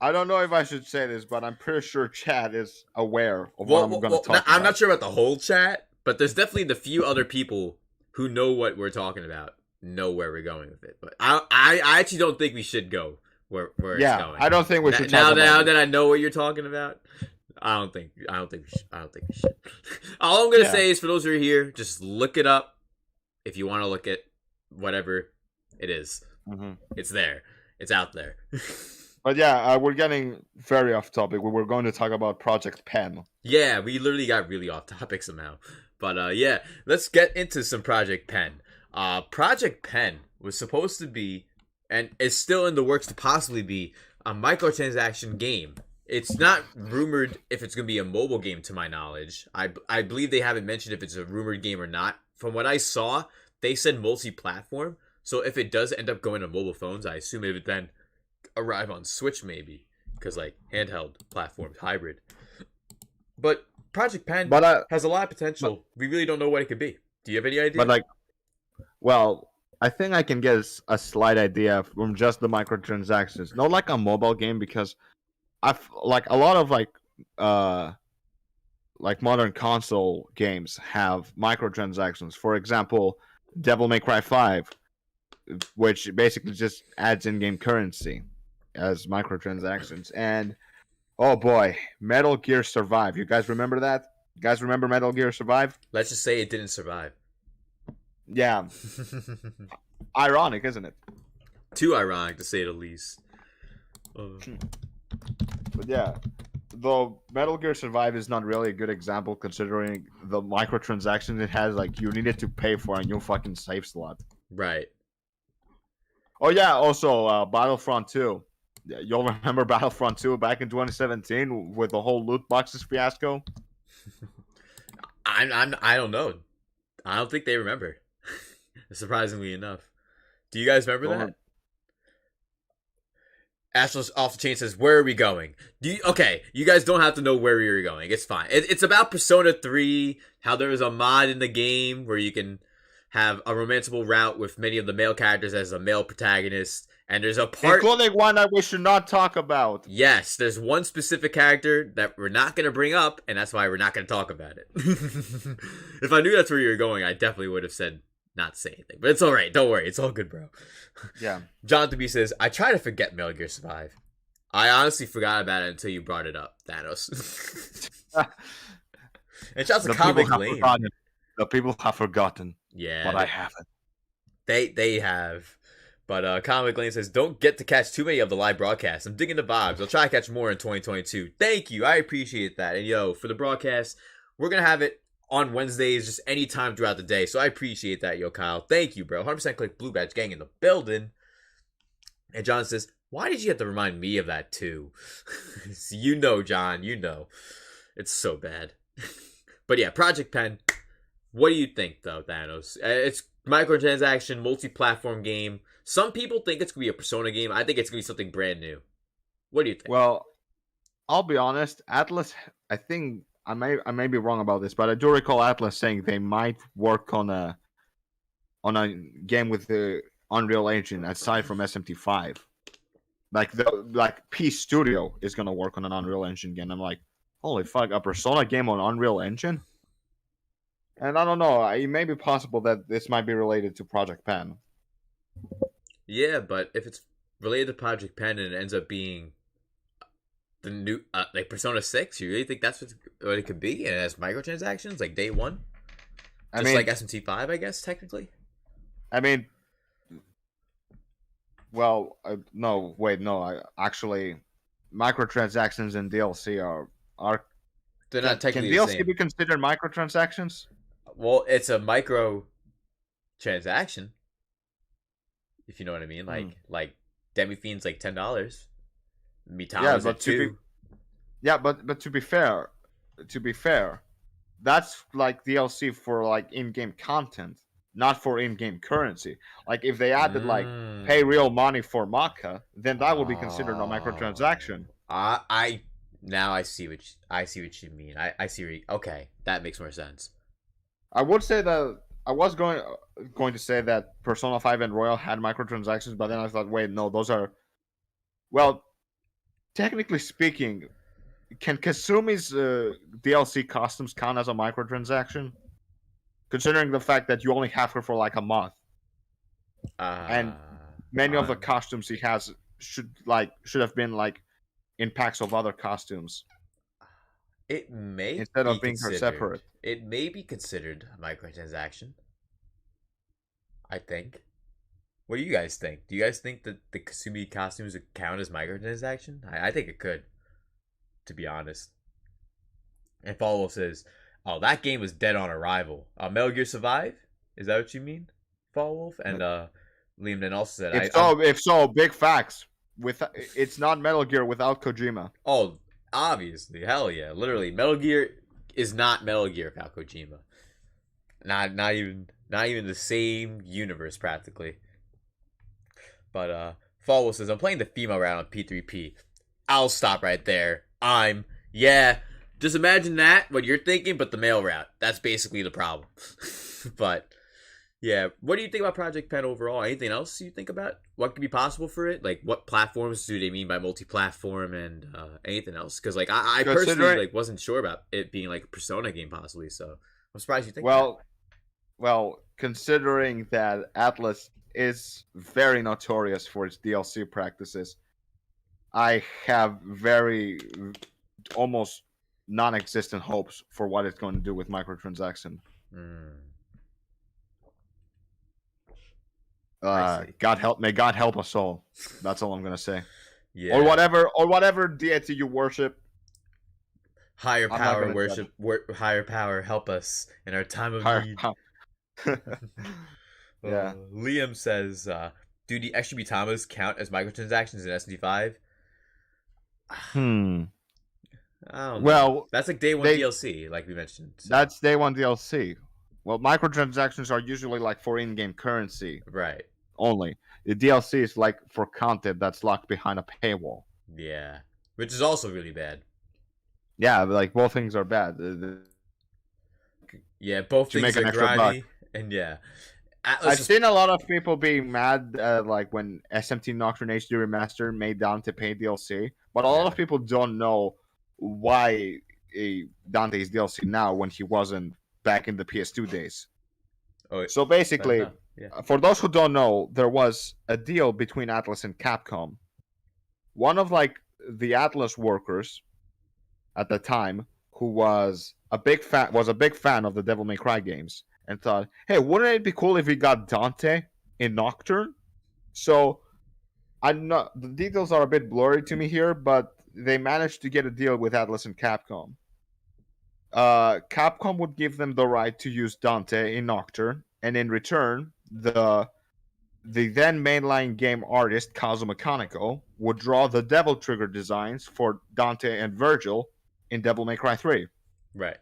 I don't know if I should say this, but I'm pretty sure Chad is aware of what I'm going to talk about. I'm not sure about the whole chat, but there's definitely the few other people who know what we're talking about, know where we're going with it. But I actually don't think we should go where it's going. I don't think we should. Now that I know what you're talking about, I don't think we should. All I'm gonna say is, for those who are here, just look it up if you want to look at whatever it is. Mm-hmm. It's there. It's out there. But yeah, we're getting very off topic. We were going to talk about Project Pen. Yeah, we literally got really off topic somehow. But yeah, let's get into some Project Pen. Project Pen was supposed to be, and is still in the works to possibly be, a microtransaction game. It's not rumored if it's going to be a mobile game, to my knowledge. I believe they haven't mentioned if it's a rumored game or not. From what I saw, they said multi-platform. So if it does end up going to mobile phones, I assume it would then arrive on Switch maybe. Because like handheld platforms, hybrid. But Project Pen has a lot of potential. We really don't know what it could be. Do you have any idea? But like, well, I think I can get a slight idea from just the microtransactions. Not like a mobile game, because I've like a lot of like modern console games have microtransactions. For example, Devil May Cry 5, which basically just adds in-game currency as microtransactions. And oh boy, Metal Gear Survive. You guys remember that? You guys remember Metal Gear Survive? Let's just say it didn't survive. Yeah. Ironic, isn't it? Too ironic, to say the least. But yeah, though Metal Gear Survive is not really a good example, considering the microtransactions it has. Like, you needed to pay for a new fucking save slot. Right. Oh yeah, also Battlefront 2. You'll remember Battlefront 2 back in 2017 with the whole loot boxes fiasco? I don't know. I don't think they remember. Surprisingly enough. Do you guys remember that? Ashless off the chain says, "Where are we going?" Okay, you guys don't have to know where we are going. It's fine. It's about Persona 3, how there is a mod in the game where you can have a romanceable route with many of the male characters as a male protagonist. And there's a part... Including one that we should not talk about. Yes, there's one specific character that we're not going to bring up, and that's why we're not going to talk about it. If I knew that's where you were going, I definitely would have said not to say anything. But it's alright, don't worry, it's all good, bro. Yeah. Jonathan B says, I try to forget Metal Gear Survive. I honestly forgot about it until you brought it up, Thanos. And shouts to Comic Lane. The people have forgotten. Yeah. But I haven't. They have. But Comic Lane says, don't get to catch too many of the live broadcasts. I'm digging the vibes. I'll try to catch more in 2022. Thank you. I appreciate that. And yo, for the broadcast, we're going to have it on Wednesdays, just any time throughout the day. So I appreciate that, yo, Kyle. Thank you, bro. 100% click Blue Badge Gang in the building. And John says, why did you have to remind me of that too? You know, John, you know. It's so bad. But yeah, Project Pen. What do you think, though, Thanos? It's microtransaction, multi-platform game. Some people think it's going to be a Persona game. I think it's going to be something brand new. What do you think? Well, I'll be honest. Atlas, I think, I may be wrong about this, but I do recall Atlas saying they might work on a game with the Unreal Engine aside from SMT5. Like P Studio is going to work on an Unreal Engine game. I'm like, holy fuck, a Persona game on Unreal Engine? And I don't know, it may be possible that this might be related to Project Pen. Yeah, but if it's related to Project Pen and it ends up being the new, like Persona 6, you really think that's what it could be? And it has microtransactions, like day one? Just like SMT5, I guess, technically? I mean, well, no, wait, no, actually, microtransactions and DLC are they're not technically can the DLC same. be considered microtransactions? Well, it's a micro transaction, if you know what I mean. Like Demi-Fiend's like $10. Mitama's at $2. But to be fair, that's like DLC for like in-game content, not for in-game currency. Like if they added like pay real money for Maka, then that would be considered a microtransaction. Now I see what you mean. I see okay, that makes more sense. I would say that I was going to say that Persona 5 and Royal had microtransactions, but then I thought, wait, no, those are, well, technically speaking, can Kasumi's DLC costumes count as a microtransaction? Considering the fact that you only have her for like a month, and many of the costumes he has should have been like in packs of other costumes. It may instead of being her separate. It may be considered a microtransaction. I think. What do you guys think? Do you guys think that the Kasumi costumes would count as microtransaction? I think it could, to be honest. And Follow says, "Oh, that game was dead on arrival. Metal Gear Survive? Is that what you mean, Follow Wolf?" And Liam then also said, "If so, big facts. It's not Metal Gear without Kojima." Oh, obviously, hell yeah, literally, Metal Gear is not Metal Gear without Kojima. Not even the same universe practically. But Follow says, I'm playing the female round on P3P. I'll stop right there. Just imagine that, what you're thinking, but the male route. That's basically the problem. But yeah, what do you think about Project Pen overall? Anything else you think about? What could be possible for it? Like, what platforms do they mean by multi-platform and anything else? Because like I personally like wasn't sure about it being like a Persona game possibly. So I'm surprised you think. Well, considering that Atlas is very notorious for its DLC practices, I have very almost non-existent hopes for what it's going to do with microtransaction. May God help us all. That's all I'm gonna say. Yeah. Or whatever deity you worship. Higher power worship. Higher power help us in our time of need. Yeah. Liam says, "Do the extra Bitamas count as microtransactions in SD5?" I don't know. Well, that's like day one DLC, like we mentioned. So. That's day one DLC. Well, microtransactions are usually like for in-game currency, right? Only the DLC is like for content that's locked behind a paywall. Yeah, which is also really bad. Yeah, like both things are bad. Yeah, both To things make an are extra buck. grimy, and yeah, Atlas I've is- seen a lot of people being mad, like when SMT Nocturne HD Remaster made Dante pay DLC, but a lot of people don't know why Dante is DLC now when he wasn't back in the PS2 days. Oh, So basically, yeah. for those who don't know, there was a deal between Atlas and Capcom. One of like the Atlas workers at the time, who was a big fan of the Devil May Cry games, and thought, "Hey, wouldn't it be cool if we got Dante in Nocturne?" So I'm not. The details are a bit blurry to me here, but they managed to get a deal with Atlas and Capcom. Capcom would give them the right to use Dante in Nocturne, and in return, the then mainline game artist Kazuma Kaneko would draw the Devil Trigger designs for Dante and Virgil in Devil May Cry 3. Right.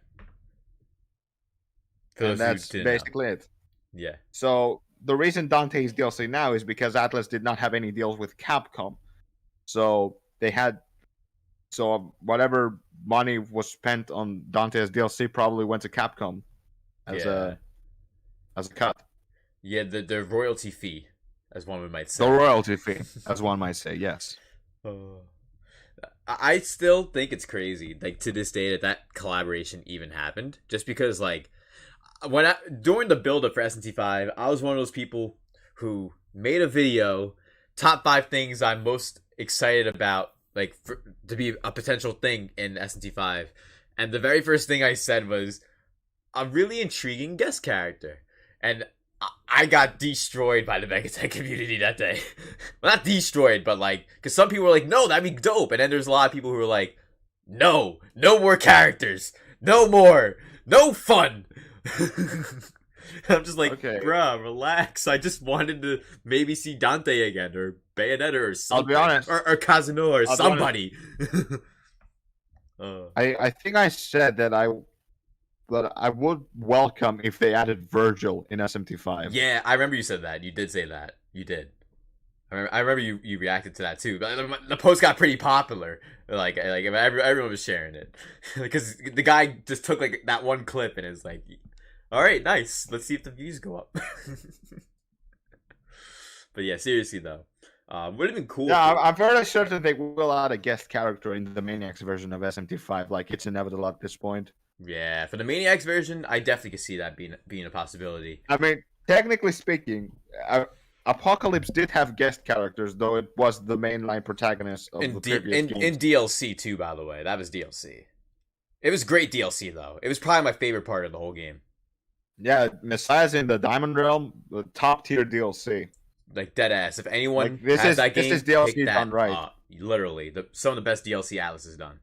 And that's basically it. Yeah. So the reason Dante is DLC now is because Atlas did not have any deals with Capcom. So whatever money was spent on Dante as DLC probably went to Capcom as a cut. Yeah, the royalty fee, as one might say. The royalty fee, as one might say, yes. I still think it's crazy, like to this day, that collaboration even happened. Just because, like, during the build up for SMT5, I was one of those people who made a video, top 5 things I'm most excited about, like to be a potential thing in SMT5, and the very first thing I said was a really intriguing guest character, and I got destroyed by the Megatech community that day. Well, not destroyed, but like, because some people were like, no, that'd be dope. And then there's a lot of people who were like, no more characters. No more. No fun. I'm just like, okay, bruh, relax. I just wanted to maybe see Dante again, or Bayonetta, or something. I'll be honest. Or Kazunova, or somebody. I think I said that I would welcome if they added Virgil in SMT5. Yeah, I remember you said that. You did say that. You did. I remember you reacted to that too. But the post got pretty popular. Like everyone was sharing it because the guy just took like that one clip and is like, "All right, nice. Let's see if the views go up." But yeah, seriously though, would have been cool. Yeah, I'm very certain they will add a guest character in the Maniacs version of SMT5. Like it's inevitable at this point. Yeah, for the Maniacs version, I definitely could see that being a possibility. I mean, technically speaking, Apocalypse did have guest characters, though it was the mainline protagonist of the previous games. In DLC too, by the way. That was DLC. It was great DLC though. It was probably my favorite part of the whole game. Yeah, Messiah's in the Diamond Realm, the top tier DLC. Like dead ass. If anyone like, this has is, that game, this is DLC pick that done right. up. Literally, some of the best DLC Atlas has done.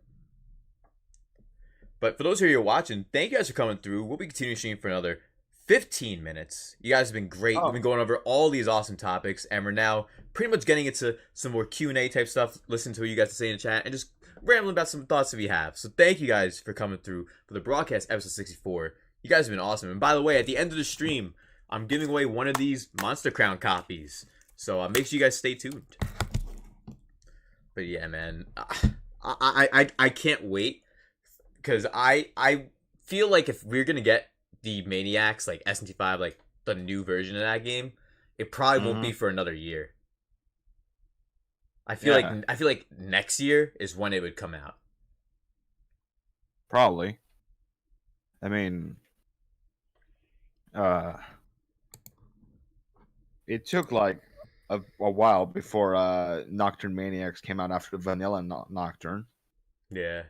But for those of you who are watching, thank you guys for coming through. We'll be continuing streaming for another 15 minutes. You guys have been great. We've been going over all these awesome topics, and we're now pretty much getting into some more Q&A type stuff, listen to what you guys are saying in chat, and just rambling about some thoughts that we have. So thank you guys for coming through for the broadcast episode 64. You guys have been awesome. And by the way, at the end of the stream, I'm giving away one of these Monster Crown copies. So make sure you guys stay tuned. But yeah, man, I can't wait. Because I feel like if we're going to get the Maniacs, like SMT5, like the new version of that game, it probably won't be for another year. I feel like next year is when it would come out. Probably. I mean, it took like a while before Nocturne Maniacs came out after Vanilla Nocturne. Yeah.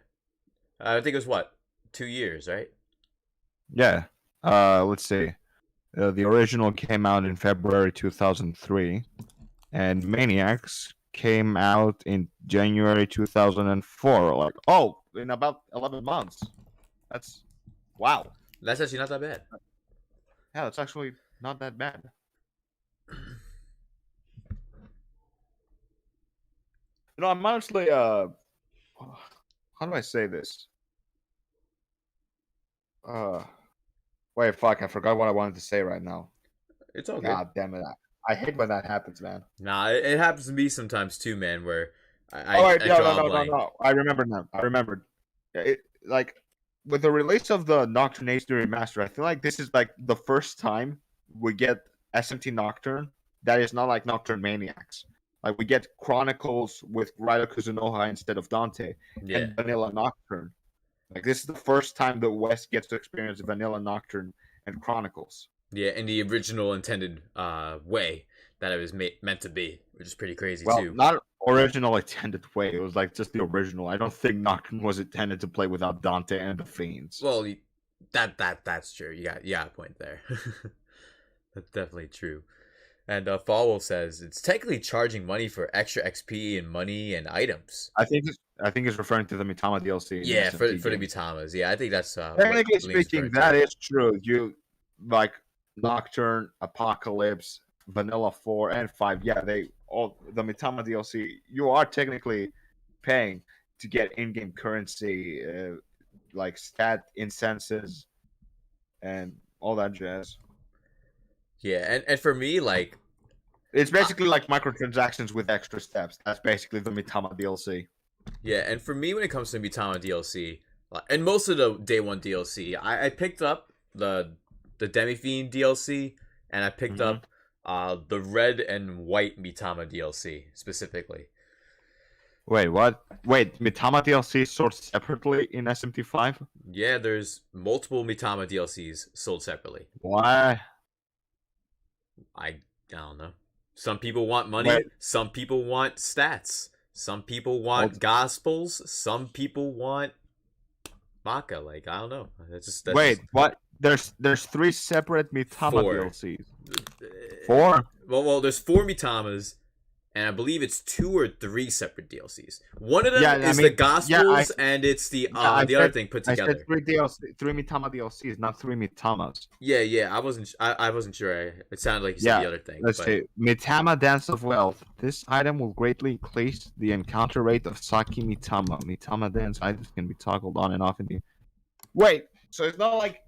I think it was 2 years, right? Yeah. Let's see. The original came out in February 2003, and Maniacs came out in January 2004. Like, in about 11 months. That's wow. That's actually not that bad. Yeah, that's actually not that bad. I'm honestly how do I say this? Wait, fuck! I forgot what I wanted to say right now. It's all good. God damn it! I hate when that happens, man. Nah, it happens to me sometimes too, man. Where Oh, wait, I no, draw no, a no, no, blank. no. I remember now. I remembered. Like with the release of the Nocturne HD remaster, I feel like this is like the first time we get SMT Nocturne that is not like Nocturne Maniacs. Like we get Chronicles with Ryder Kuzunoha instead of Dante, Yeah, and Vanilla Nocturne. Like this is the first time the West gets to experience Vanilla Nocturne and Chronicles. yeah, in the original intended way that it was meant to be, which is pretty crazy Well, too. not original intended way. It was like just the original. I don't think Nocturne was intended to play without Dante and the Fiends. Well, that's true. You got a point there. That's definitely true. And Falwell says it's technically charging money for extra XP and money and items. I think it's referring to the Mitama DLC. in Yeah, for SMT the game. Mitamas. Yeah, I think that's Technically what Link's speaking, referring to. that is true. You like Nocturne, Apocalypse, Vanilla 4, and 5. Yeah, they all the Mitama DLC. You are technically paying to get in-game currency, like stat incenses, and all that jazz. Yeah, and for me, like, It's basically like microtransactions with extra steps. That's basically the Mitama DLC. yeah, and for me, when it comes to Mitama DLC, and most of the day one DLC, I picked up the Demi-Fiend DLC, and I picked up the red and white Mitama DLC specifically. Wait, what? Wait, Mitama DLC sold separately in SMT5? Yeah, there's multiple Mitama DLCs sold separately. Why? I don't know. Some people want money. Wait. Some people want stats. Some people want Hold- gospels. Some people want Maka. Like, I don't know. That's Wait, just, what? There's 3 separate Mitama Four. DLCs. 4? Well, there's 4 Mitamas, and I believe it's 2 or 3 separate DLCs. One of them Yeah, I is mean, the gospels, yeah, and it's the I the other said- thing put I together. said 3 Mitama DLCs, not 3 Mitamas. Yeah. I wasn't sure. It sounded like you said Yeah, the other thing. Let's but- see. Mitama Dance of Wealth. This item will greatly increase the encounter rate of Saki Mitama. Mitama Dance items can be toggled on and off in the. Wait, so it's not like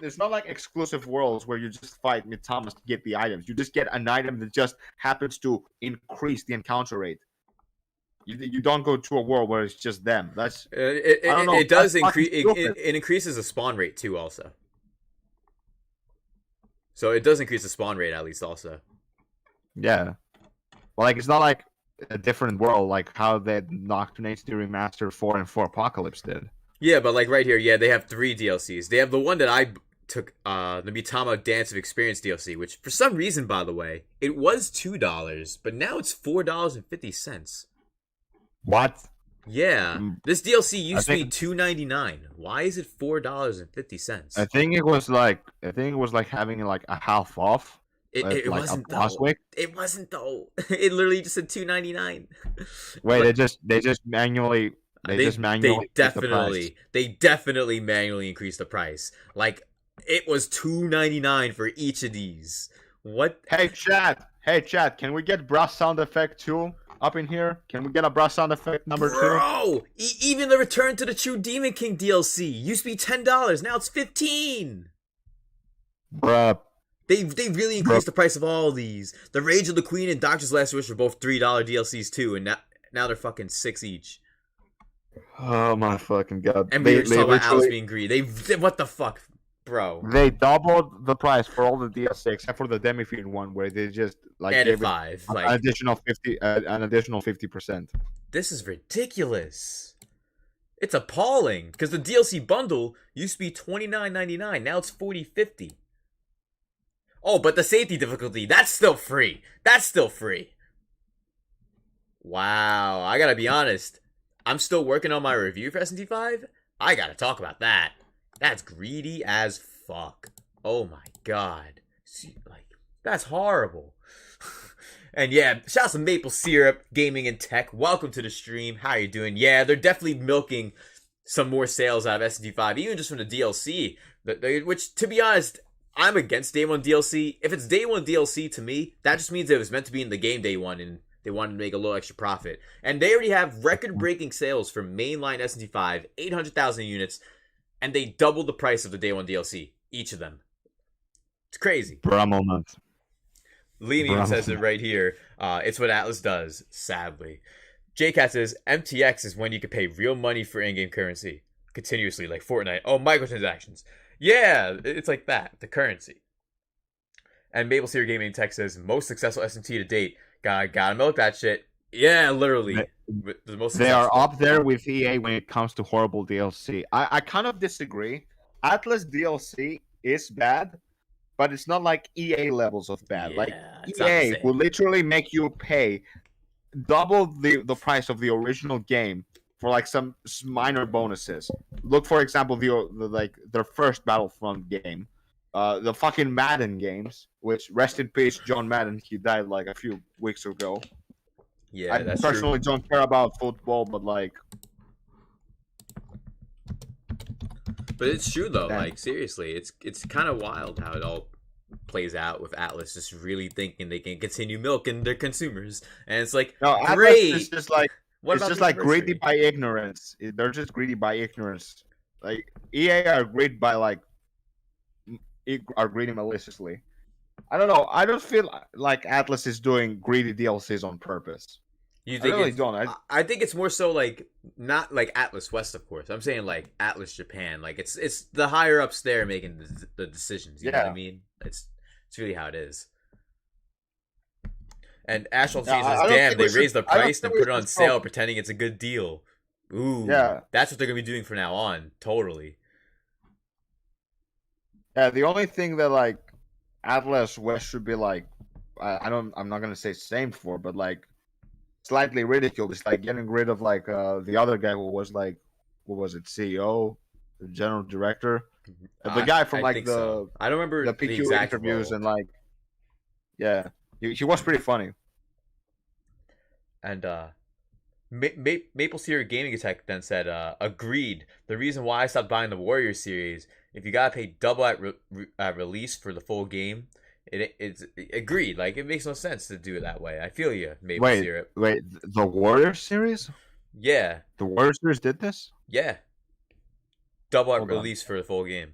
there's not like exclusive worlds where you just fight Mitamas to get the items. You just get an item that just happens to increase the encounter rate. You don't go to a world where it's just them. That's I don't know, it does that's fucking increase. stupid. It increases the spawn rate too, also. So it does increase the spawn rate at least, also. yeah. Well, like it's not like a different world like how the Nocturne HD Remaster 4 and 4 Apocalypse did. Yeah, but like right here, yeah, they have 3 DLCs. They have the one that I took, the Mitama Dance of Experience DLC, which for some reason, by the way, it was $2, but now it's $4.50. What? Yeah, Mm. this DLC used to be think- $2.99. Why is it $4.50? I think it was like having like a half off. It like wasn't a boss though. week. It wasn't though. It literally just said $2.99. Wait, But- they just manually increased the they definitely manually increased the price. Like it was $2.99 for each of these. What? price. Hey chat, can we get brass sound effect 2 up in here? Can we get a brass sound effect number 2? Bro, even the Return to the True Demon King DLC used to be $10. Now it's $15. Bruh. They really increased the price of all these. The Rage of the Queen and Doctor's Last Wish were both $3 DLCs too, and now they're fucking $6 each. Oh my fucking god. And we were just talking about Alice literally- being greedy. They what the fuck, bro? They doubled the price for all the DLC except for the Demi-Fiend one, where they just like Added gave it 5. an Like additional 50%. this is ridiculous. It's appalling because the DLC bundle used to be $29.99. Now it's $40.50. Oh, but the safety difficulty, that's still free. That's still free. Wow, I gotta be honest. I'm still working on my review for SMT5. I gotta talk about that. That's greedy as fuck. Oh my god. See, like, that's horrible. And yeah, shout out to Maple Syrup Gaming and Tech. Welcome to the stream. How you doing? Yeah, they're definitely milking some more sales out of SMT5, even just from the DLC. Which, to be honest, I'm against day one DLC. If it's day one DLC to me, that just means it was meant to be in the game day one and they wanted to make a little extra profit. And they already have record-breaking sales for mainline SMT5, 800,000 units, and they doubled the price of the day one DLC, each of them. It's crazy. For a moment. Liam even says it right here. It's what Atlas does, sadly. JCat says, MTX is when you can pay real money for in-game currency. Continuously, like Fortnite. Oh, microtransactions. Yeah, it's like that. The currency. And Maple Syrup Gaming Tech says, most successful SMT to date. Gotta milk that shit. Yeah, literally. The most They are up there with EA when it comes to horrible DLC. I kind of disagree. Atlas DLC is bad, but it's not like EA levels of bad. Like EA will literally make you pay double the price of the original game for like some minor bonuses. Look, for example, the their first Battlefront game, the fucking Madden games. Which, rest in peace, John Madden. He died like a few weeks ago. Yeah, I that's personally true. don't care about football, but like. But it's true though. Damn. Like seriously, it's kind of wild how it all plays out with Atlas just really thinking they can continue milking their consumers, and it's like No, great. Atlas is just like it's just like greedy by ignorance. They're just greedy by ignorance. Like EA are greedy by like are greedy maliciously. I don't know. I don't feel like Atlas is doing greedy DLCs on purpose. You think I really don't. I think it's more so like not like Atlas West, of course. I'm saying like Atlas Japan. Like it's the higher ups there making the decisions. You know what I mean? It's really how it is. And Ashwell says, "Damn, they raised the price and put it on sale, pretending it's a good deal." Ooh, yeah, that's what they're gonna be doing from now on. Totally. Yeah, the only thing that like Atlas West should be like, I'm not gonna say shamed for, but like slightly ridiculed. It's like getting rid of like the other guy who was like, what was it, CEO, the general director, the guy from like the I don't remember the PQ interviews role. And like, yeah, he was pretty funny. And Maple Syrup Gaming Attack then said, agreed. The reason why I stopped buying the Warrior series, if you gotta pay double at release for the full game, it's agreed. Like, it makes no sense to do it that way. I feel you, Maple Syrup. Wait, the Warrior series? Yeah. The Warrior series did this? Yeah. Double at release for the full game.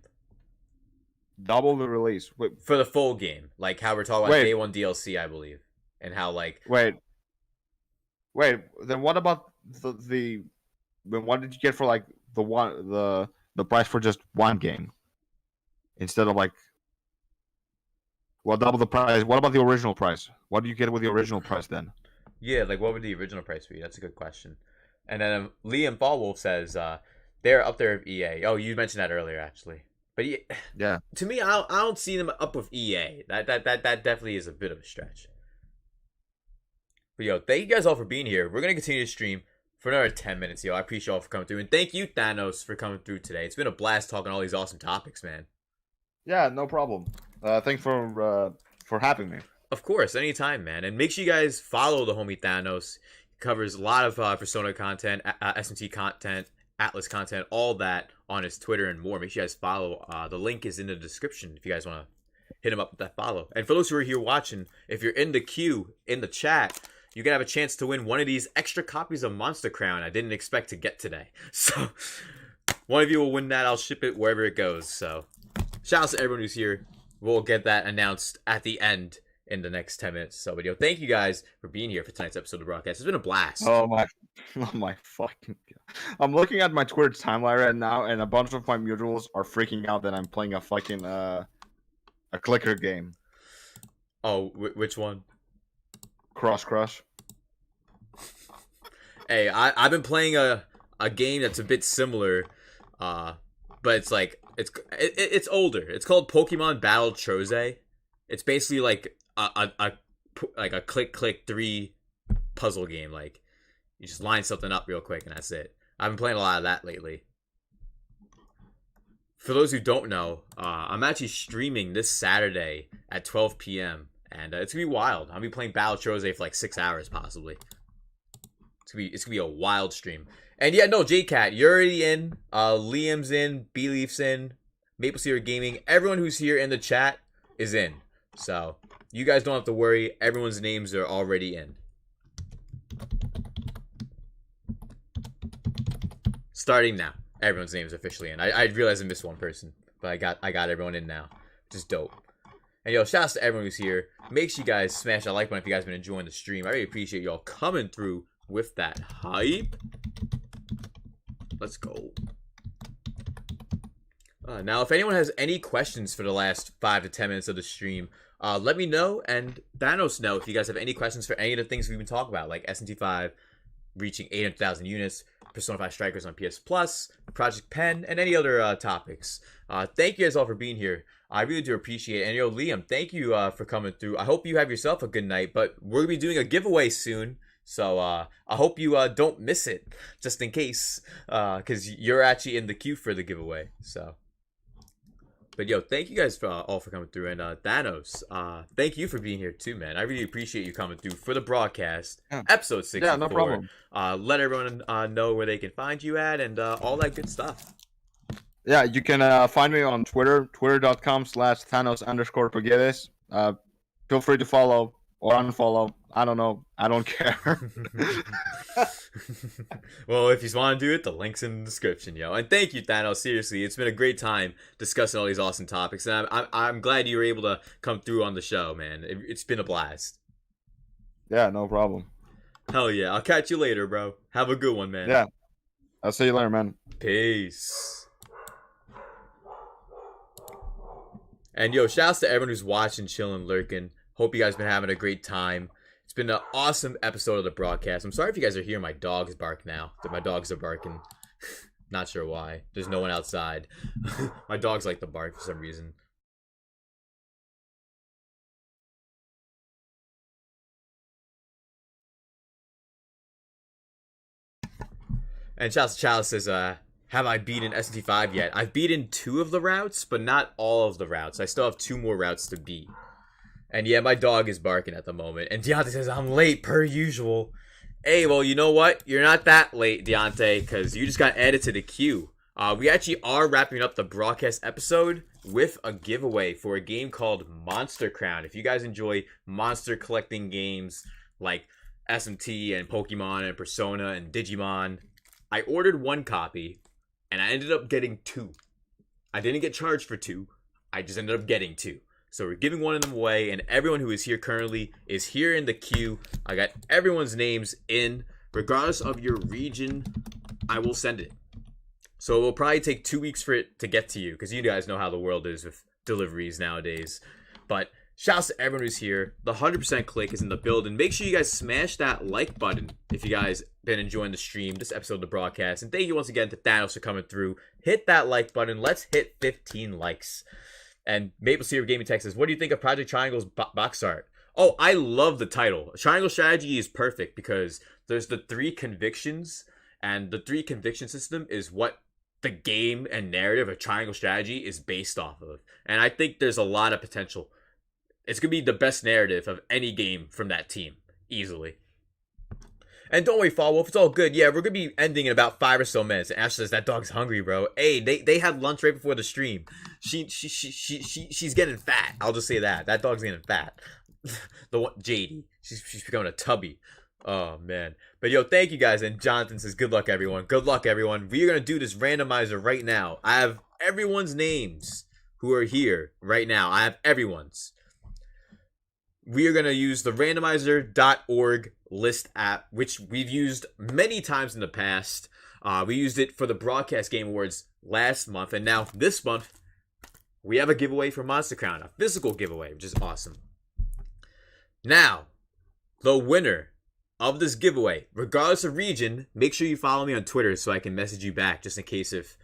Double the release? Wait. For the full game. Like how we're talking about day one DLC, I believe. And how, like... Wait, then what about the what did you get for like the price for just one game instead of like double the price? What about the original price? What do you get with the original price then? Yeah, like what would the original price be? That's a good question. And then Liam Fallwolf says they're up there with EA. Oh, you mentioned that earlier actually. But yeah, to me, I don't see them up with EA. That definitely is a bit of a stretch. But yo, thank you guys all for being here. We're gonna continue to stream for another 10 minutes, yo. I appreciate y'all for coming through, and thank you, Thanos, for coming through today. It's been a blast talking all these awesome topics, man. Yeah, no problem. Thanks for having me. Of course, anytime, man. And make sure you guys follow the homie Thanos. He covers a lot of Persona content, SMT content, Atlas content, all that on his Twitter and more. Make sure you guys follow. The link is in the description if you guys want to hit him up with that follow. And for those who are here watching, if you're in the queue in the chat, you can have a chance to win one of these extra copies of Monster Crown I didn't expect to get today. So, one of you will win that. I'll ship it wherever it goes. So, shout out to everyone who's here. We'll get that announced at the end in the next 10 minutes. So, but yo, thank you guys for being here for tonight's episode of the broadcast. It's been a blast. Oh my fucking God. I'm looking at my Twitter timeline right now, and a bunch of my mutuals are freaking out that I'm playing a fucking a clicker game. Oh, which one? Cross Crush. Hey, I've been playing a game that's a bit similar, but it's like it's older. It's called Pokemon Battle Chose. It's basically like a click 3 puzzle game. Like you just line something up real quick and that's it. I've been playing a lot of that lately. For those who don't know, I'm actually streaming this Saturday at 12 p.m. And it's gonna be wild. I'll be playing Battle Chose for like 6 hours possibly. It's gonna be a wild stream. And yeah, no, JCat, you're already in. Liam's in. B-Leaf's in. Maple Syrup Gaming. Everyone who's here in the chat is in. So you guys don't have to worry. Everyone's names are already in. Starting now, everyone's name is officially in. I realized I missed one person, but I got everyone in now. Just dope. And yo, shouts to everyone who's here. make sure you guys smash that like button if you guys been enjoying the stream. I really appreciate y'all coming through with that hype. Let's go. Now, if anyone has any questions for the last 5 to 10 minutes of the stream, let me know, and Thanos know if you guys have any questions for any of the things we've been talking about, like SMT 5 reaching 800,000 units, Persona 5 Strikers on PS Plus, Project Pen, and any other topics. Thank you guys all for being here. I really do appreciate it. And yo, Liam, thank you for coming through. I hope you have yourself a good night, but we're going to be doing a giveaway soon. So I hope you don't miss it, just in case, because you're actually in the queue for the giveaway. So, but yo, thank you guys all for coming through, and Thanos, thank you for being here too, man. I really appreciate you coming through for the broadcast, episode 64. Yeah, no problem. Let everyone know where they can find you at, and all that good stuff. Yeah, you can find me on Twitter, twitter.com/Thanos_Pagkidis. Feel free to follow or unfollow. I don't know. I don't care. Well, if you want to do it, the link's in the description, yo. And thank you, Thanos. Seriously, it's been a great time discussing all these awesome topics, and I'm glad you were able to come through on the show, man. It's been a blast. Yeah, no problem. Hell yeah. I'll catch you later, bro. Have a good one, man. Yeah. I'll see you later, man. Peace. And yo, shouts to everyone who's watching, chilling, lurking. Hope you guys been having a great time. It's been an awesome episode of the broadcast. I'm sorry if you guys are hearing my dogs bark now. That my dogs are barking. Not sure why. There's no one outside. My dogs like to bark for some reason. And shouts to Chalice says, have I beaten SMT 5 yet? I've beaten 2 of the routes, but not all of the routes. I still have 2 more routes to beat. And yeah, my dog is barking at the moment. And Deontay says, I'm late per usual. Hey, well, you know what? You're not that late, Deontay, because you just got added to the queue. We actually are wrapping up the broadcast episode with a giveaway for a game called Monster Crown. If you guys enjoy monster collecting games like SMT and Pokemon and Persona and Digimon, I ordered 1 copy, and I ended up getting 2. I didn't get charged for 2. I just ended up getting 2. So we're giving one of them away, and everyone who is here currently is here in the queue. I got everyone's names in. Regardless of your region, I will send it. So it will probably take 2 weeks for it to get to you, because you guys know how the world is with deliveries nowadays. But shouts to everyone who's here. The 100% click is in the building. Make sure you guys smash that like button if you guys been enjoying the stream, this episode of the broadcast. And thank you once again to Thanos for coming through. Hit that like button. Let's hit 15 likes. And Maple Syrup Gaming Tech says, what do you think of Project Triangle's box art? Oh, I love the title. Triangle Strategy is perfect because there's the 3 convictions, and the 3 conviction system is what the game and narrative of Triangle Strategy is based off of. And I think there's a lot of potential. It's going to be the best narrative of any game from that team, easily. And don't worry, Fall Wolf, it's all good. Yeah, we're going to be ending in about 5 or so minutes. And Ash says, that dog's hungry, bro. Hey, they had lunch right before the stream. She's getting fat. I'll just say that. That dog's getting fat. The one, JD. She's becoming a tubby. Oh, man. But, yo, thank you, guys. And Jonathan says, good luck, everyone. Good luck, everyone. We're going to do this randomizer right now. I have everyone's names who are here right now. I have everyone's. We are going to use the randomizer.org list app, which we've used many times in the past. We used it for the Broadcast Game Awards last month, and now this month, we have a giveaway for Monster Crown, a physical giveaway, which is awesome. Now, the winner of this giveaway, regardless of region, make sure you follow me on Twitter so I can message you back, just in case if,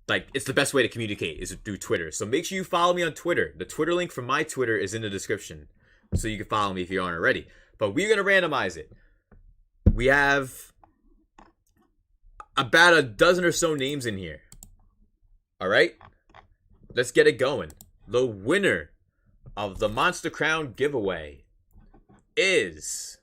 like, it's the best way to communicate is through Twitter. So make sure you follow me on Twitter. The Twitter link for my Twitter is in the description, so you can follow me if you aren't already. But we're going to randomize it. We have about a dozen or so names in here. All right? Let's get it going. The winner of the Monster Crown giveaway is...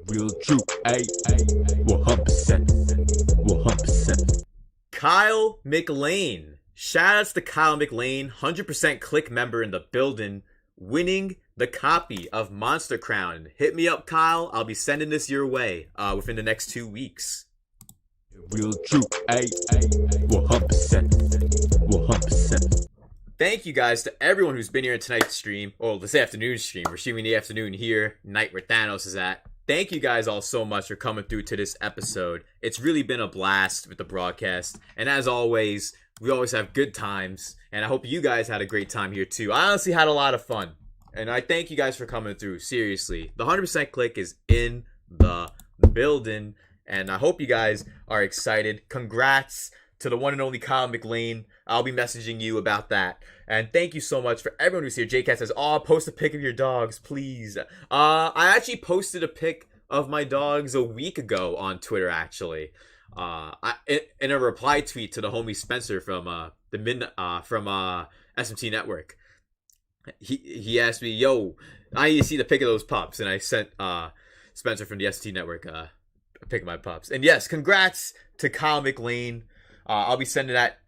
Real true, 100%. Kyle McLean. Shoutouts to Kyle McLean, 100% click member in the building, winning the copy of Monster Crown. Hit me up, Kyle. I'll be sending this your way within the next 2 weeks. Real true, 100%. thank you guys to everyone who's been here in tonight's stream, or this afternoon stream. We're streaming the afternoon here, night where Thanos is at. Thank you guys all so much for coming through to this episode. It's really been a blast with the broadcast. And as always, we always have good times. And I hope you guys had a great time here too. I honestly had a lot of fun. And I thank you guys for coming through. Seriously. The 100% Click is in the building. And I hope you guys are excited. Congrats to the one and only Kyle McLean. I'll be messaging you about that. And thank you so much for everyone who's here. JCat says, "Oh, post a pic of your dogs, please." I actually posted a pic of my dogs a week ago on Twitter, actually. In a reply tweet to the homie Spencer from SMT Network. He asked me, "Yo, I need to see the pic of those pups," and I sent Spencer from the SMT Network a pic of my pups. And yes, congrats to Kyle McLean. I'll be sending that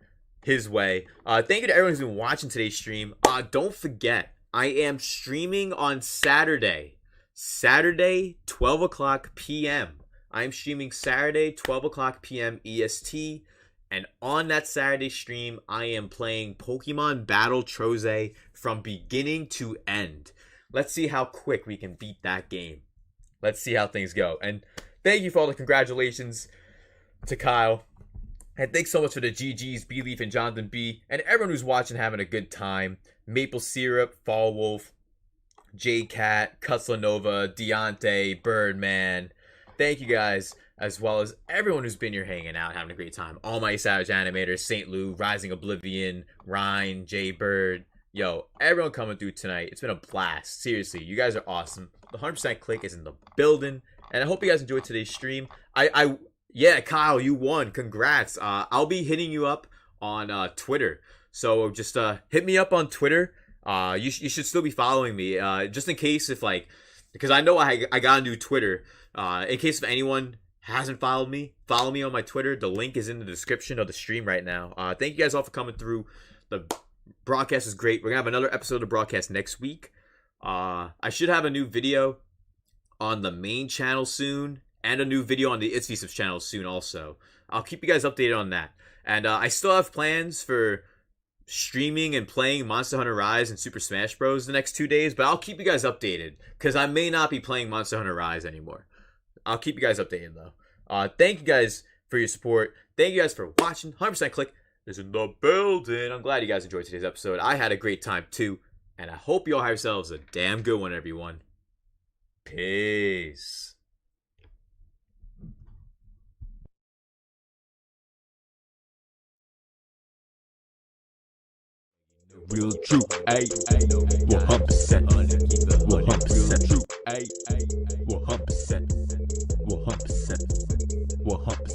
his way. Thank you to everyone who's been watching today's stream. Don't forget, I am streaming on Saturday, 12 o'clock p.m. I am streaming Saturday, 12 o'clock p.m. EST. And on that Saturday stream, I am playing Pokemon Battle Troze from beginning to end. Let's see how quick we can beat that game. Let's see how things go. And thank you for all the congratulations to Kyle. And thanks so much for the GGs, B-Leaf and Jonathan B. And everyone who's watching having a good time. Maple Syrup, Fall Wolf, J-Cat, Cutslanova, Deontay, Birdman. Thank you guys, as well as everyone who's been here hanging out, having a great time. All my Savage Animators, St. Lou, Rising Oblivion, Ryan, Jay Bird. Yo, everyone coming through tonight. It's been a blast. Seriously, you guys are awesome. The 100% Click is in the building. And I hope you guys enjoyed today's stream. Yeah, Kyle, you won. Congrats. I'll be hitting you up on Twitter. So just hit me up on Twitter. You should still be following me. Just in case because I know I got a new Twitter. In case if anyone hasn't followed me, follow me on my Twitter. The link is in the description of the stream right now. Thank you guys all for coming through. The broadcast is great. We're going to have another episode of the broadcast next week. I should have a new video on the main channel soon. And a new video on the V-CiPz channel soon also. I'll keep you guys updated on that. And I still have plans for streaming and playing Monster Hunter Rise and Super Smash Bros. The next 2 days. But I'll keep you guys updated. Because I may not be playing Monster Hunter Rise anymore. I'll keep you guys updated though. Thank you guys for your support. Thank you guys for watching. 100% Click is in the building. I'm glad you guys enjoyed today's episode. I had a great time too. And I hope you all have yourselves a damn good one, everyone. Peace. Real true, ayy, 100%, 100% true, ayy, 100%, 100%, 100%,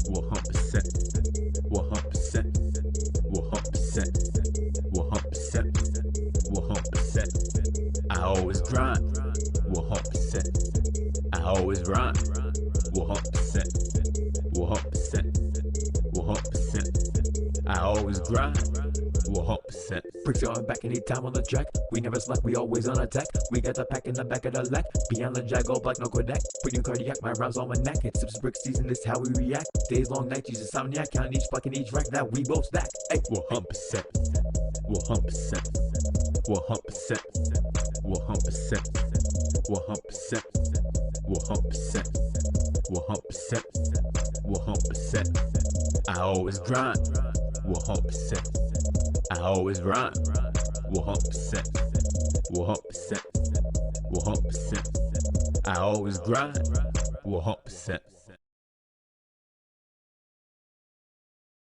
100%, 100%, 100%, 100%. I always grind, 100%. I always rhyme, 100%, 100%, 100%. I always grind. 100%. Bricks are back anytime on the track. We never slack, we always on attack. We got the pack in the back of the lack. Beyond the jag, all black, no Kodak. Putting cardiac, my rhymes on my neck. It's sips brick season, this how we react. Days long, nights, use insomniac. Counting each block in each rack that we both stack. Hey, 100%. 100%. 100%. 100%. 100%. 100%. 100%. 100%. I always grind. 100%. I always rhyme. 100%. 100%. 100%. I always grind. 100%.